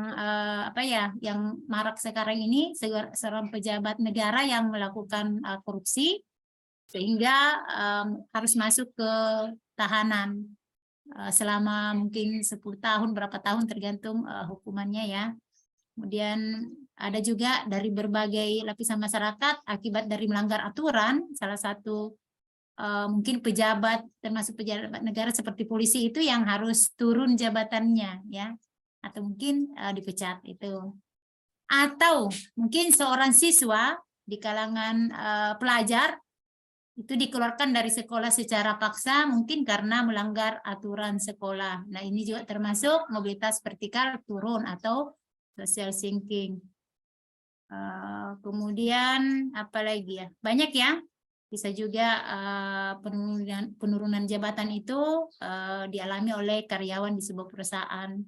yang marak sekarang ini, seorang pejabat negara yang melakukan korupsi sehingga harus masuk ke tahanan selama mungkin 10 tahun, berapa tahun tergantung hukumannya ya. Kemudian ada juga dari berbagai lapisan masyarakat akibat dari melanggar aturan, salah satu mungkin pejabat, termasuk pejabat negara seperti polisi itu yang harus turun jabatannya ya, atau mungkin dipecat itu. Atau mungkin seorang siswa di kalangan pelajar itu dikeluarkan dari sekolah secara paksa mungkin karena melanggar aturan sekolah. Nah, ini juga termasuk mobilitas vertikal turun atau social sinking. Kemudian apa lagi ya? Banyak ya. Bisa juga penurunan jabatan itu dialami oleh karyawan di sebuah perusahaan.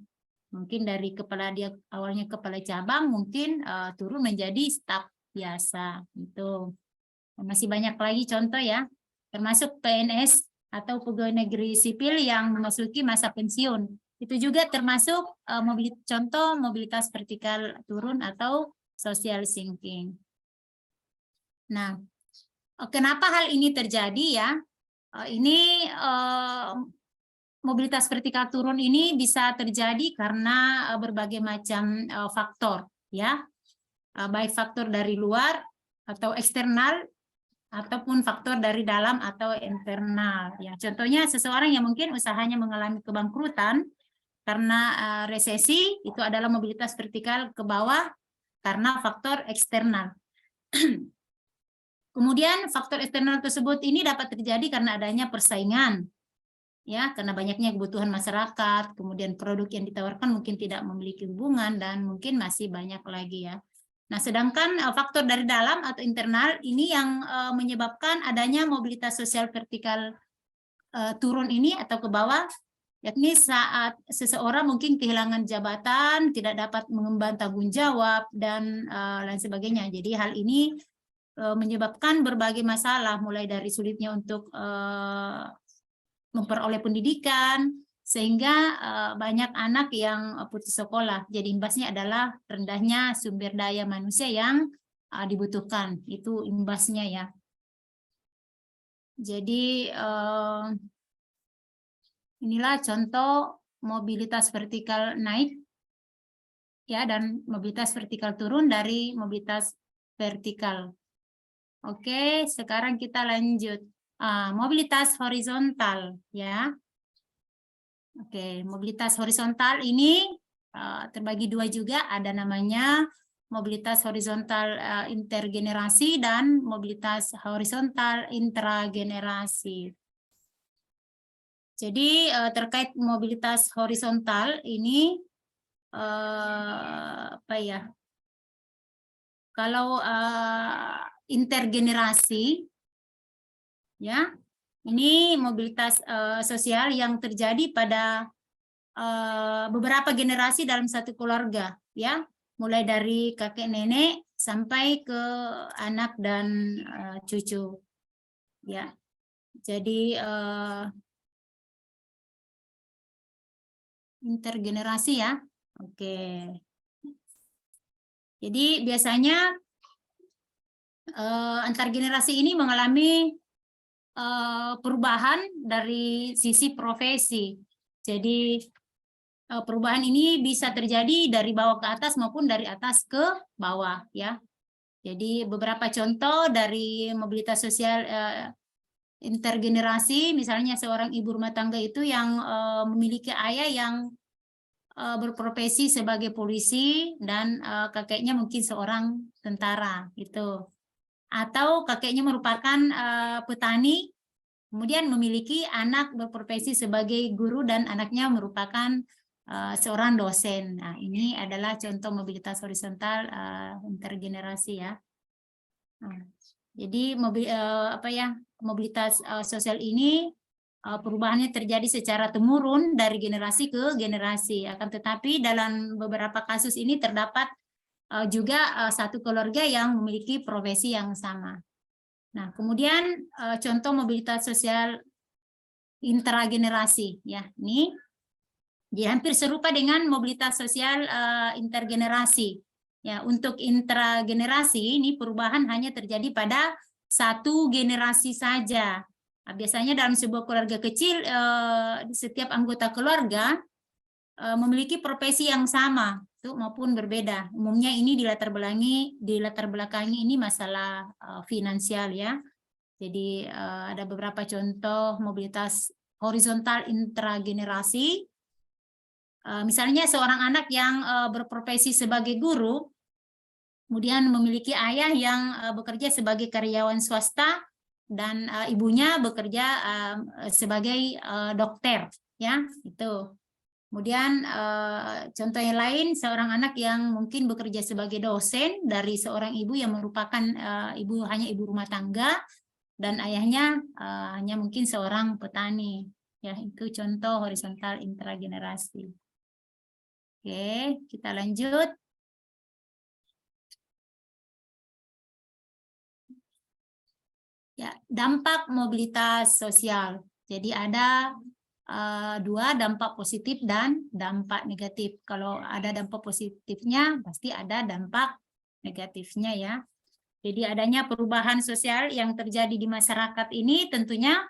Mungkin dari dia awalnya kepala cabang, mungkin turun menjadi staf biasa gitu. Masih banyak lagi contoh ya, termasuk PNS atau pegawai negeri sipil yang memasuki masa pensiun. Itu juga termasuk contoh mobilitas vertikal turun atau social sinking. Nah, kenapa hal ini terjadi ya? Ini mobilitas vertikal turun ini bisa terjadi karena berbagai macam faktor ya, baik faktor dari luar atau eksternal ataupun faktor dari dalam atau internal. Ya, contohnya seseorang yang mungkin usahanya mengalami kebangkrutan karena resesi, itu adalah mobilitas vertikal ke bawah karena faktor eksternal. Kemudian faktor eksternal tersebut ini dapat terjadi karena adanya persaingan, ya, karena banyaknya kebutuhan masyarakat, kemudian produk yang ditawarkan mungkin tidak memiliki hubungan dan mungkin masih banyak lagi ya. Nah, sedangkan faktor dari dalam atau internal ini yang menyebabkan adanya mobilitas sosial vertikal turun ini atau ke bawah, yakni saat seseorang mungkin kehilangan jabatan, tidak dapat mengemban tanggung jawab, dan lain sebagainya. Jadi hal ini menyebabkan berbagai masalah, mulai dari sulitnya untuk memperoleh pendidikan, sehingga banyak anak yang putus sekolah. Jadi imbasnya adalah rendahnya sumber daya manusia yang dibutuhkan. Itu imbasnya ya. Jadi inilah contoh mobilitas vertikal naik ya, dan mobilitas vertikal turun dari mobilitas vertikal. Oke, sekarang kita lanjut. Mobilitas horizontal ya. Oke, mobilitas horizontal ini terbagi dua juga, ada namanya mobilitas horizontal intergenerasi dan mobilitas horizontal intragenerasi. Jadi terkait mobilitas horizontal ini apa ya? Kalau intergenerasi ya, ini mobilitas sosial yang terjadi pada beberapa generasi dalam satu keluarga, ya, mulai dari kakek nenek sampai ke anak dan cucu, ya. Jadi intergenerasi ya, oke. Jadi biasanya antar generasi ini mengalami perubahan dari sisi profesi. Jadi perubahan ini bisa terjadi dari bawah ke atas maupun dari atas ke bawah ya. Jadi beberapa contoh dari mobilitas sosial intergenerasi, misalnya seorang ibu rumah tangga itu yang memiliki ayah yang berprofesi sebagai polisi dan kakeknya mungkin seorang tentara gitu. Atau kakeknya merupakan petani, kemudian memiliki anak berprofesi sebagai guru dan anaknya merupakan seorang dosen. Nah, ini adalah contoh mobilitas horizontal intergenerasi ya. Nah, jadi mobilitas sosial ini perubahannya terjadi secara temurun dari generasi ke generasi. Akan tetapi dalam beberapa kasus ini terdapat juga satu keluarga yang memiliki profesi yang sama. Nah, kemudian contoh mobilitas sosial intragenerasi, ya. Ini dia hampir serupa dengan mobilitas sosial intergenerasi. Ya, untuk intragenerasi ini perubahan hanya terjadi pada satu generasi saja. Nah, biasanya dalam sebuah keluarga kecil, setiap anggota keluarga memiliki profesi yang sama maupun berbeda. Umumnya ini dilatar belakangi ini masalah finansial, ya. Jadi ada beberapa contoh mobilitas horizontal intragenerasi. Misalnya seorang anak yang berprofesi sebagai guru, kemudian memiliki ayah yang bekerja sebagai karyawan swasta dan ibunya bekerja sebagai dokter, ya, itu. Kemudian contoh yang lain, seorang anak yang mungkin bekerja sebagai dosen dari seorang ibu yang merupakan hanya ibu rumah tangga dan ayahnya hanya mungkin seorang petani, ya. Itu contoh horizontal intragenerasi. Oke, kita lanjut. Ya, dampak mobilitas sosial. Jadi ada dua, dampak positif dan dampak negatif. Kalau ada dampak positifnya, pasti ada dampak negatifnya, ya. Jadi adanya perubahan sosial yang terjadi di masyarakat ini tentunya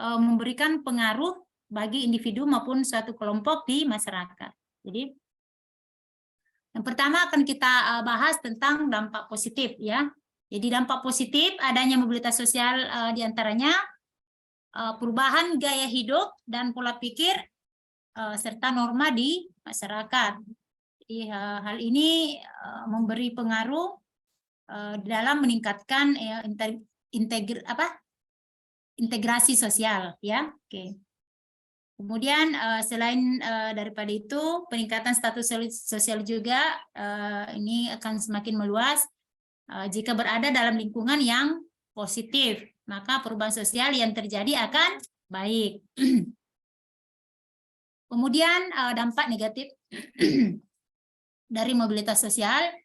memberikan pengaruh bagi individu maupun suatu kelompok di masyarakat. Jadi yang pertama akan kita bahas tentang dampak positif, ya. Jadi dampak positif adanya mobilitas sosial diantaranya perubahan gaya hidup dan pola pikir serta norma di masyarakat. Jadi hal ini memberi pengaruh dalam meningkatkan integrasi sosial, ya. Oke. Kemudian selain daripada itu, peningkatan status sosial juga ini akan semakin meluas jika berada dalam lingkungan yang positif, maka perubahan sosial yang terjadi akan baik. Kemudian dampak negatif dari mobilitas sosial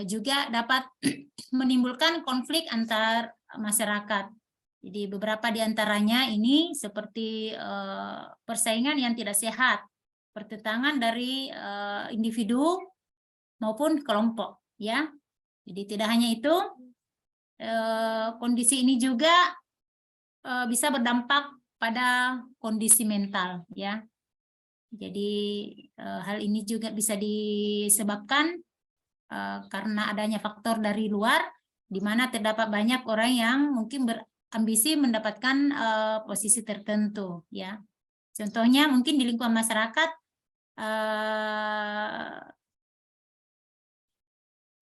juga dapat menimbulkan konflik antar masyarakat. Jadi beberapa di antaranya ini seperti persaingan yang tidak sehat, pertentangan dari individu maupun kelompok, ya. Jadi tidak hanya itu, kondisi ini juga bisa berdampak pada kondisi mental, ya. Jadi hal ini juga bisa disebabkan karena adanya faktor dari luar, di mana terdapat banyak orang yang mungkin berambisi mendapatkan posisi tertentu, ya. Contohnya mungkin di lingkungan masyarakat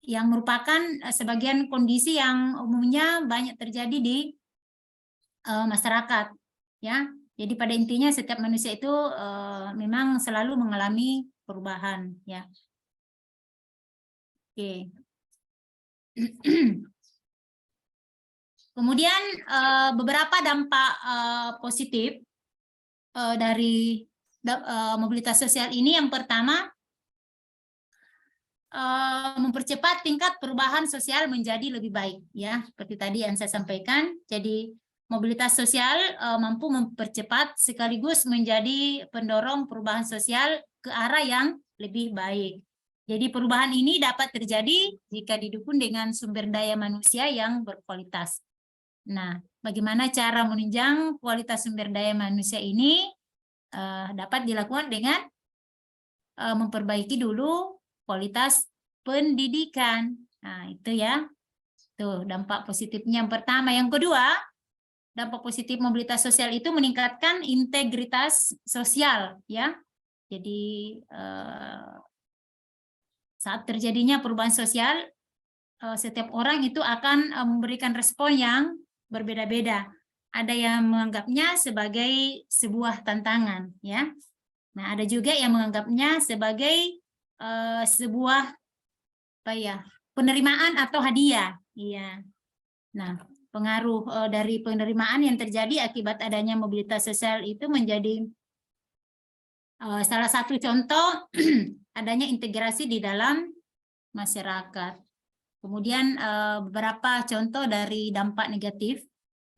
yang merupakan sebagian kondisi yang umumnya banyak terjadi di masyarakat, ya. Jadi pada intinya setiap manusia itu memang selalu mengalami perubahan, ya. Oke. Kemudian beberapa dampak positif dari mobilitas sosial ini, yang pertama mempercepat tingkat perubahan sosial menjadi lebih baik, ya. Seperti tadi yang saya sampaikan, jadi mobilitas sosial mampu mempercepat sekaligus menjadi pendorong perubahan sosial ke arah yang lebih baik. Jadi perubahan ini dapat terjadi jika didukung dengan sumber daya manusia yang berkualitas. Nah, bagaimana cara menunjang kualitas sumber daya manusia ini? Dapat dilakukan dengan memperbaiki dulu kualitas pendidikan. Nah, itu, ya. Tuh, dampak positifnya yang pertama. Yang kedua, dampak positif mobilitas sosial itu meningkatkan integritas sosial, ya. Jadi saat terjadinya perubahan sosial, setiap orang itu akan memberikan respon yang berbeda-beda. Ada yang menganggapnya sebagai sebuah tantangan, ya. Nah, ada juga yang menganggapnya sebagai sebuah penerimaan atau hadiah, iya. Nah, pengaruh dari penerimaan yang terjadi akibat adanya mobilitas sosial itu menjadi salah satu contoh adanya integrasi di dalam masyarakat. Kemudian beberapa contoh dari dampak negatif.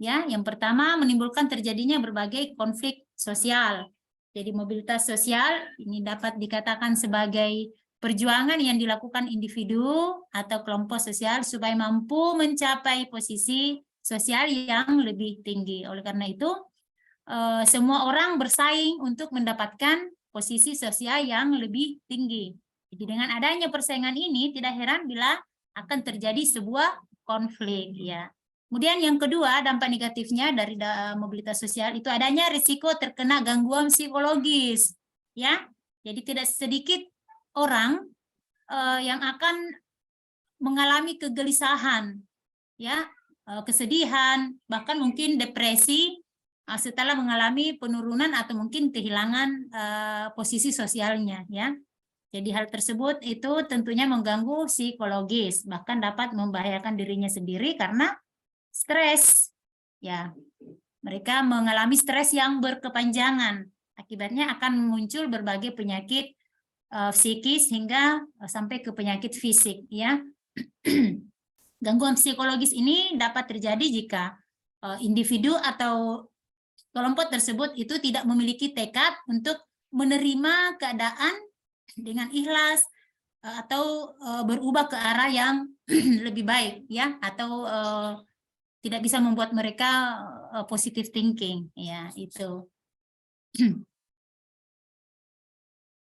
Ya, yang pertama menimbulkan terjadinya berbagai konflik sosial. Jadi mobilitas sosial ini dapat dikatakan sebagai perjuangan yang dilakukan individu atau kelompok sosial supaya mampu mencapai posisi sosial yang lebih tinggi. Oleh karena itu, semua orang bersaing untuk mendapatkan posisi sosial yang lebih tinggi. Jadi dengan adanya persaingan ini tidak heran bila akan terjadi sebuah konflik, ya. Kemudian yang kedua, dampak negatifnya dari mobilitas sosial itu adanya risiko terkena gangguan psikologis, ya. Jadi tidak sedikit orang yang akan mengalami kegelisahan, ya, kesedihan, bahkan mungkin depresi setelah mengalami penurunan atau mungkin kehilangan posisi sosialnya, ya. Jadi hal tersebut itu tentunya mengganggu psikologis, bahkan dapat membahayakan dirinya sendiri karena stres. Ya, mereka mengalami stres yang berkepanjangan. Akibatnya akan muncul berbagai penyakit psikis hingga sampai ke penyakit fisik, ya. Gangguan psikologis ini dapat terjadi jika individu atau kelompok tersebut itu tidak memiliki tekad untuk menerima keadaan dengan ikhlas atau berubah ke arah yang lebih baik, ya, atau tidak bisa membuat mereka positive thinking, ya, itu.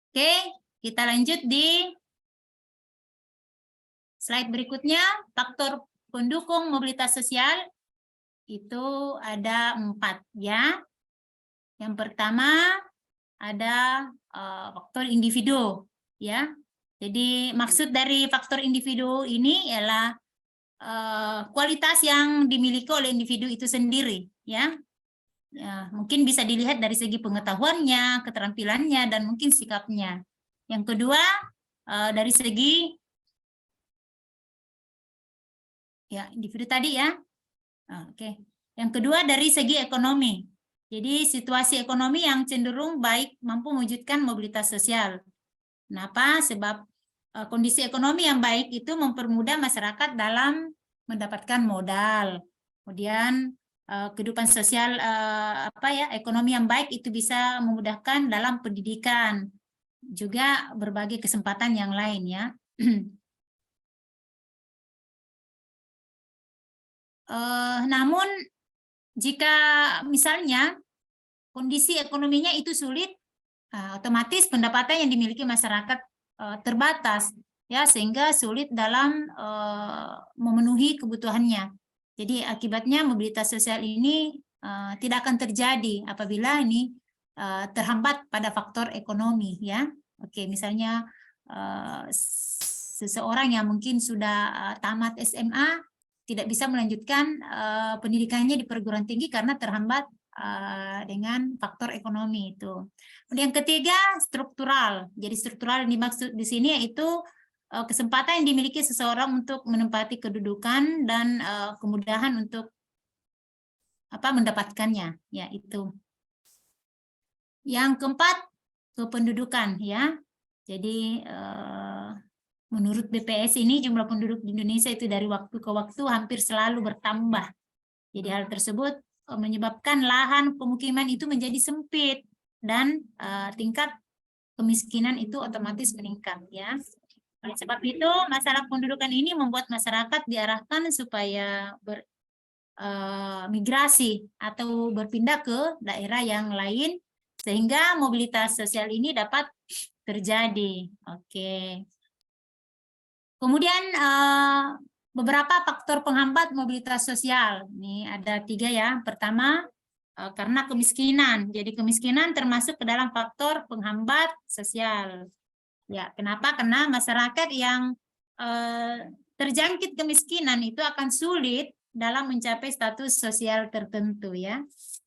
Oke, kita lanjut di slide berikutnya. Faktor pendukung mobilitas sosial itu ada 4, ya. Yang pertama ada faktor individu, ya. Jadi maksud dari faktor individu ini ialah kualitas yang dimiliki oleh individu itu sendiri, ya. Ya, mungkin bisa dilihat dari segi pengetahuannya, keterampilannya, dan mungkin sikapnya. Yang kedua dari segi ya individu tadi, ya. Oke. Yang kedua dari segi ekonomi. Jadi situasi ekonomi yang cenderung baik mampu mewujudkan mobilitas sosial. Kenapa? Sebab kondisi ekonomi yang baik itu mempermudah masyarakat dalam mendapatkan modal. Kemudian kehidupan sosial ekonomi yang baik itu bisa memudahkan dalam pendidikan, juga berbagai kesempatan yang lain, ya. Namun jika misalnya kondisi ekonominya itu sulit, otomatis pendapatan yang dimiliki masyarakat terbatas, ya, sehingga sulit dalam memenuhi kebutuhannya. Jadi akibatnya mobilitas sosial ini tidak akan terjadi apabila ini terhambat pada faktor ekonomi, ya. Oke, misalnya seseorang yang mungkin sudah tamat SMA tidak bisa melanjutkan pendidikannya di perguruan tinggi karena terhambat dengan faktor ekonomi itu. Kemudian yang ketiga, struktural. Jadi struktural yang dimaksud di sini yaitu kesempatan yang dimiliki seseorang untuk menempati kedudukan dan kemudahan untuk mendapatkannya, ya, itu. Yang keempat, kependudukan, ya. Jadi menurut BPS ini jumlah penduduk di Indonesia itu dari waktu ke waktu hampir selalu bertambah. Jadi hal tersebut menyebabkan lahan pemukiman itu menjadi sempit dan tingkat kemiskinan itu otomatis meningkat, ya. Oleh sebab itu masalah pendudukan ini membuat masyarakat diarahkan supaya migrasi atau berpindah ke daerah yang lain sehingga mobilitas sosial ini dapat terjadi. Oke. Kemudian beberapa faktor penghambat mobilitas sosial. Ini ada 3, ya. Pertama, karena kemiskinan. Jadi kemiskinan termasuk ke dalam faktor penghambat sosial. Ya, kenapa? Karena masyarakat yang terjangkit kemiskinan itu akan sulit dalam mencapai status sosial tertentu, ya.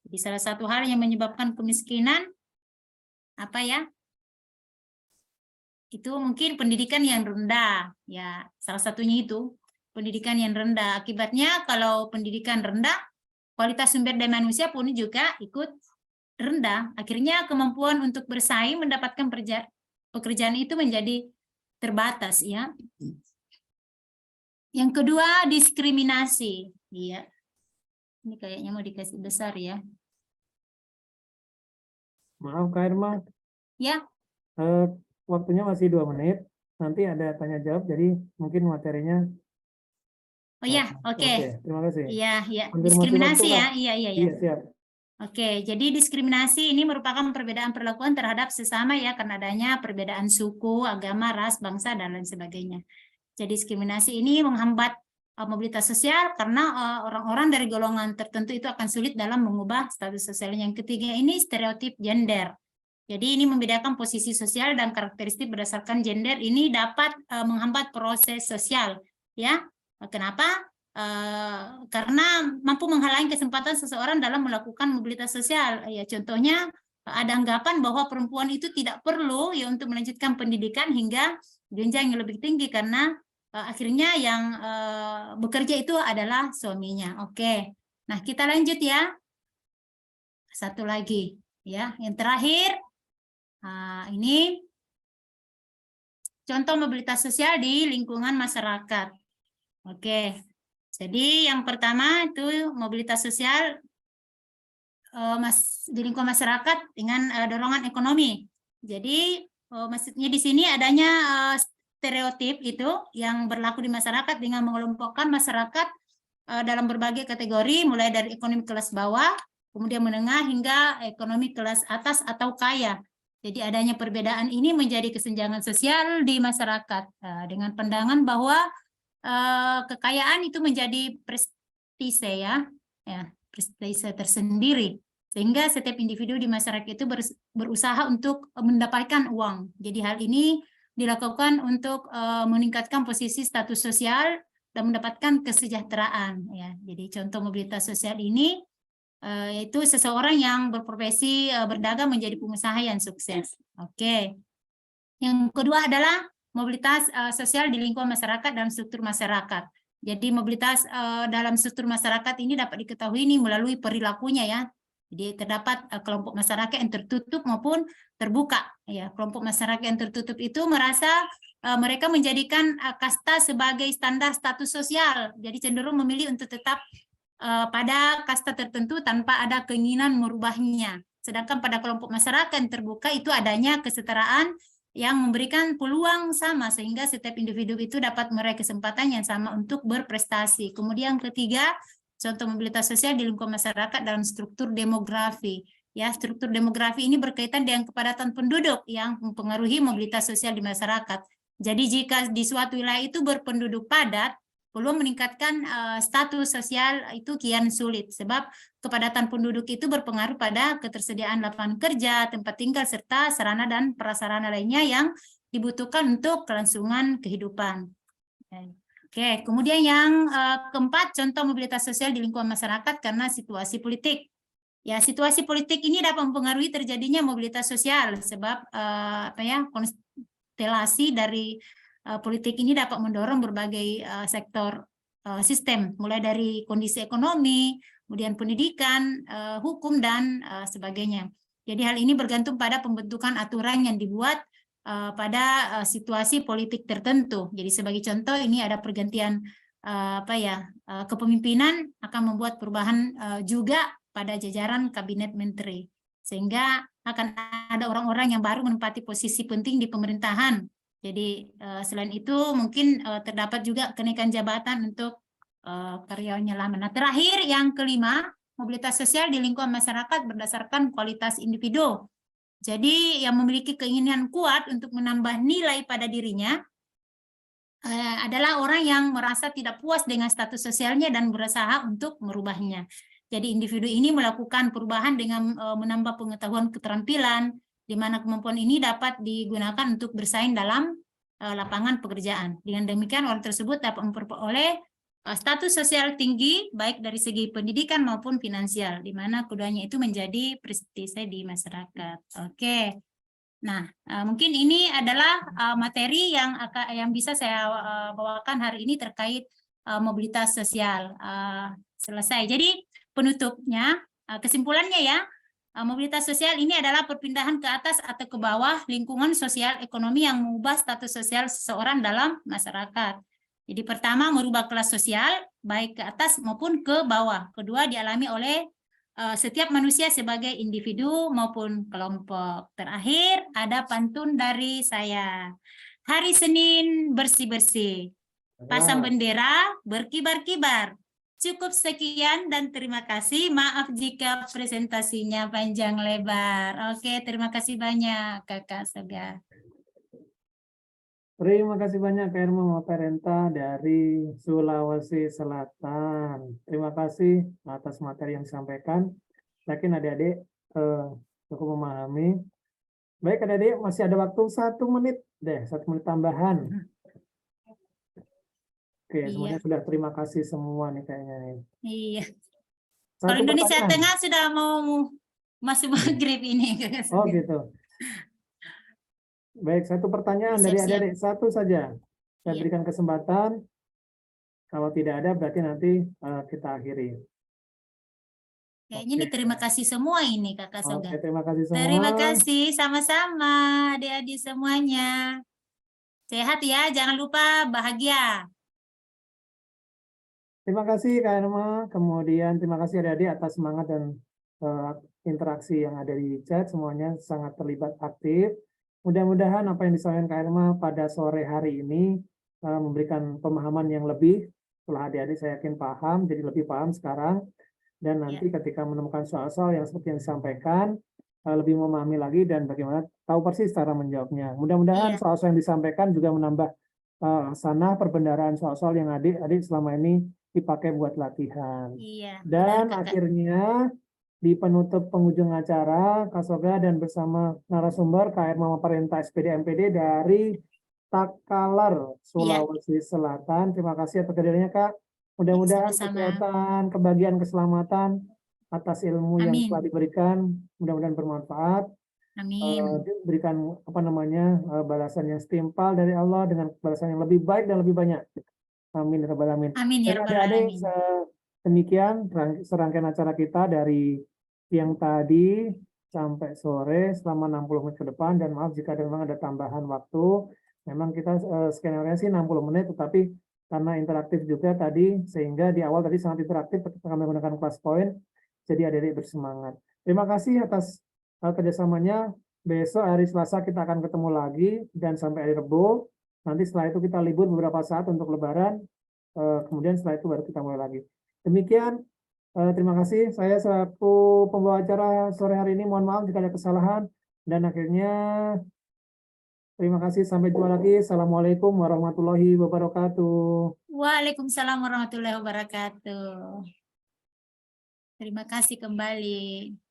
Jadi salah satu hal yang menyebabkan kemiskinan apa, ya? Itu mungkin pendidikan yang rendah, ya, salah satunya itu pendidikan yang rendah. Akibatnya kalau pendidikan rendah, kualitas sumber daya manusia pun juga ikut rendah. Akhirnya kemampuan untuk bersaing mendapatkan pekerjaan itu menjadi terbatas, ya. Yang kedua, diskriminasi. Iya. Ini kayaknya mau dikasih besar ya. Maaf Kak Irma, Ya, waktunya masih 2 menit. Nanti ada tanya jawab, jadi mungkin materinya. oh ya, oke. Terima kasih. Iya, iya. Konfirmasi Diskriminasi waktu, ya. Kak. Iya. Iya, siap. Oke, jadi diskriminasi ini merupakan perbedaan perlakuan terhadap sesama ya, karena adanya perbedaan suku, agama, ras, bangsa, dan lain sebagainya. Jadi diskriminasi ini menghambat mobilitas sosial karena orang-orang dari golongan tertentu itu akan sulit dalam mengubah status sosial. Yang ketiga ini stereotip gender. Jadi ini membedakan posisi sosial dan karakteristik berdasarkan gender ini dapat menghambat proses sosial, ya. Kenapa? Karena mampu menghalangi kesempatan seseorang dalam melakukan mobilitas sosial. Ya, contohnya ada anggapan bahwa perempuan itu tidak perlu ya untuk melanjutkan pendidikan hingga jenjang yang lebih tinggi karena akhirnya yang bekerja itu adalah suaminya. Oke. Nah, kita lanjut ya. Satu lagi ya, yang terakhir. Ini contoh mobilitas sosial di lingkungan masyarakat. Oke, jadi yang pertama itu mobilitas sosial di lingkungan masyarakat dengan dorongan ekonomi. Jadi maksudnya di sini adanya stereotip itu yang berlaku di masyarakat dengan mengelompokkan masyarakat dalam berbagai kategori, mulai dari ekonomi kelas bawah, kemudian menengah hingga ekonomi kelas atas atau kaya. Jadi adanya perbedaan ini menjadi kesenjangan sosial di masyarakat dengan pandangan bahwa kekayaan itu menjadi prestise ya, prestise tersendiri, sehingga setiap individu di masyarakat itu berusaha untuk mendapatkan uang. Jadi hal ini dilakukan untuk meningkatkan posisi status sosial dan mendapatkan kesejahteraan. Ya, jadi contoh mobilitas sosial ini yaitu seseorang yang berprofesi berdagang menjadi pengusaha yang sukses. Oke. Yang kedua adalah mobilitas sosial di lingkungan masyarakat dan struktur masyarakat. Jadi mobilitas dalam struktur masyarakat ini dapat diketahui ini melalui perilakunya ya. Jadi terdapat kelompok masyarakat yang tertutup maupun terbuka. Ya, kelompok masyarakat yang tertutup itu merasa mereka menjadikan kasta sebagai standar status sosial. Jadi cenderung memilih untuk tetap pada kasta tertentu tanpa ada keinginan merubahnya. Sedangkan pada kelompok masyarakat yang terbuka itu adanya kesetaraan yang memberikan peluang sama sehingga setiap individu itu dapat meraih kesempatan yang sama untuk berprestasi. Kemudian ketiga, contoh mobilitas sosial di lingkungan masyarakat dalam struktur demografi. Ya, struktur demografi ini berkaitan dengan kepadatan penduduk yang mempengaruhi mobilitas sosial di masyarakat. Jadi jika di suatu wilayah itu berpenduduk padat, peluang meningkatkan status sosial itu kian sulit sebab kepadatan penduduk itu berpengaruh pada ketersediaan lapangan kerja, tempat tinggal, serta sarana dan prasarana lainnya yang dibutuhkan untuk kelangsungan kehidupan. Oke, kemudian yang keempat, contoh mobilitas sosial di lingkungan masyarakat karena situasi politik. Ya, situasi politik ini dapat mempengaruhi terjadinya mobilitas sosial sebab konstelasi dari politik ini dapat mendorong berbagai sektor sistem, mulai dari kondisi ekonomi, kemudian pendidikan, hukum, dan sebagainya. Jadi hal ini bergantung pada pembentukan aturan yang dibuat pada situasi politik tertentu. Jadi sebagai contoh ini ada pergantian kepemimpinan akan membuat perubahan juga pada jajaran kabinet menteri, sehingga akan ada orang-orang yang baru menempati posisi penting di pemerintahan. Jadi selain itu mungkin terdapat juga kenaikan jabatan untuk karyawannya lama. Nah, terakhir yang kelima, mobilitas sosial di lingkungan masyarakat berdasarkan kualitas individu. Jadi yang memiliki keinginan kuat untuk menambah nilai pada dirinya adalah orang yang merasa tidak puas dengan status sosialnya dan berusaha untuk merubahnya. Jadi individu ini melakukan perubahan dengan menambah pengetahuan keterampilan, di mana kemampuan ini dapat digunakan untuk bersaing dalam lapangan pekerjaan. Dengan demikian orang tersebut dapat memperoleh status sosial tinggi baik dari segi pendidikan maupun finansial, di mana keduanya itu menjadi prestise di masyarakat. Oke. Nah, mungkin ini adalah materi yang bisa saya bawakan hari ini terkait mobilitas sosial. Selesai. Jadi penutupnya, kesimpulannya ya, mobilitas sosial ini adalah perpindahan ke atas atau ke bawah lingkungan sosial ekonomi yang mengubah status sosial seseorang dalam masyarakat. Jadi pertama merubah kelas sosial baik ke atas maupun ke bawah. Kedua dialami oleh setiap manusia sebagai individu maupun kelompok. Terakhir ada pantun dari saya. Hari Senin bersih-bersih. Pasang bendera berkibar-kibar. Cukup sekian dan terima kasih. Maaf jika presentasinya panjang lebar. Oke, terima kasih banyak Kakak Soga. Terima kasih banyak Kak Irma Maparenta dari Sulawesi Selatan. Terima kasih atas materi yang disampaikan. Yakin adik-adik cukup memahami. Baik adik-adik, masih ada waktu 1 menit deh, 1 menit tambahan. Oke, Iya. semuanya sudah terima kasih semua nih kayaknya nih. Iya. Satu Kalau Indonesia pertanyaan. Tengah sudah mau masuk maghrib ini. Kakak Oh Soga. gitu. Baik, 1 pertanyaan dari Siap-siap. adik-adik, 1 saja. Saya Iya. berikan kesempatan. Kalau tidak ada berarti nanti kita akhiri. Kayaknya ini Oke. terima kasih semua ini Kakak Soga. Oke, terima kasih semua. Terima kasih sama-sama adik-adik semuanya. Sehat ya, jangan lupa bahagia. Terima kasih Kak Irma. Kemudian terima kasih adik-adik atas semangat dan interaksi yang ada di chat. Semuanya sangat terlibat aktif. Mudah-mudahan apa yang disampaikan Kak Irma pada sore hari ini memberikan pemahaman yang lebih. Setelah adik-adik saya yakin paham, jadi lebih paham sekarang. Dan nanti ketika menemukan soal-soal yang seperti yang disampaikan, lebih memahami lagi dan bagaimana tahu persis cara menjawabnya. Mudah-mudahan Iya. soal-soal yang disampaikan juga menambah sana perbendaharaan soal-soal yang adik-adik selama ini dipakai buat latihan. Iya. Dan benar, Kakak. akhirnya di penutup penghujung acara, Kak Soga dan bersama narasumber Kak Irma Maparenta SPD MPD dari Takalar, Sulawesi Selatan. Terima kasih atas kehadirannya Kak. Mudah-mudahan Sama-sama. kesehatan, kebahagiaan, keselamatan atas ilmu yang Amin. telah diberikan, mudah-mudahan bermanfaat. Amin. Diberikan balasan yang setimpal dari Allah dengan balasan yang lebih baik dan lebih banyak. Amin ya rabbal alamin. Amin ya Baik, rabbal adik-adik, alamin. demikian serangkaian acara kita dari siang tadi sampai sore selama 60 menit ke depan, dan maaf jika memang ada tambahan waktu. Memang kita skenario sih 60 menit, tetapi karena interaktif juga tadi, sehingga di awal tadi sangat interaktif ketika kami menggunakan class point, jadi adik-adik bersemangat. Terima kasih atas kerjasamanya. Besok hari Selasa kita akan ketemu lagi, dan sampai hari Rabu. Nanti setelah itu kita libur beberapa saat untuk Lebaran, kemudian setelah itu baru kita mulai lagi. Demikian, terima kasih. Saya selaku pembawa acara sore hari ini, mohon maaf jika ada kesalahan. Dan akhirnya, terima kasih. Sampai jumpa lagi. Assalamualaikum warahmatullahi wabarakatuh. Waalaikumsalam warahmatullahi wabarakatuh. Terima kasih kembali.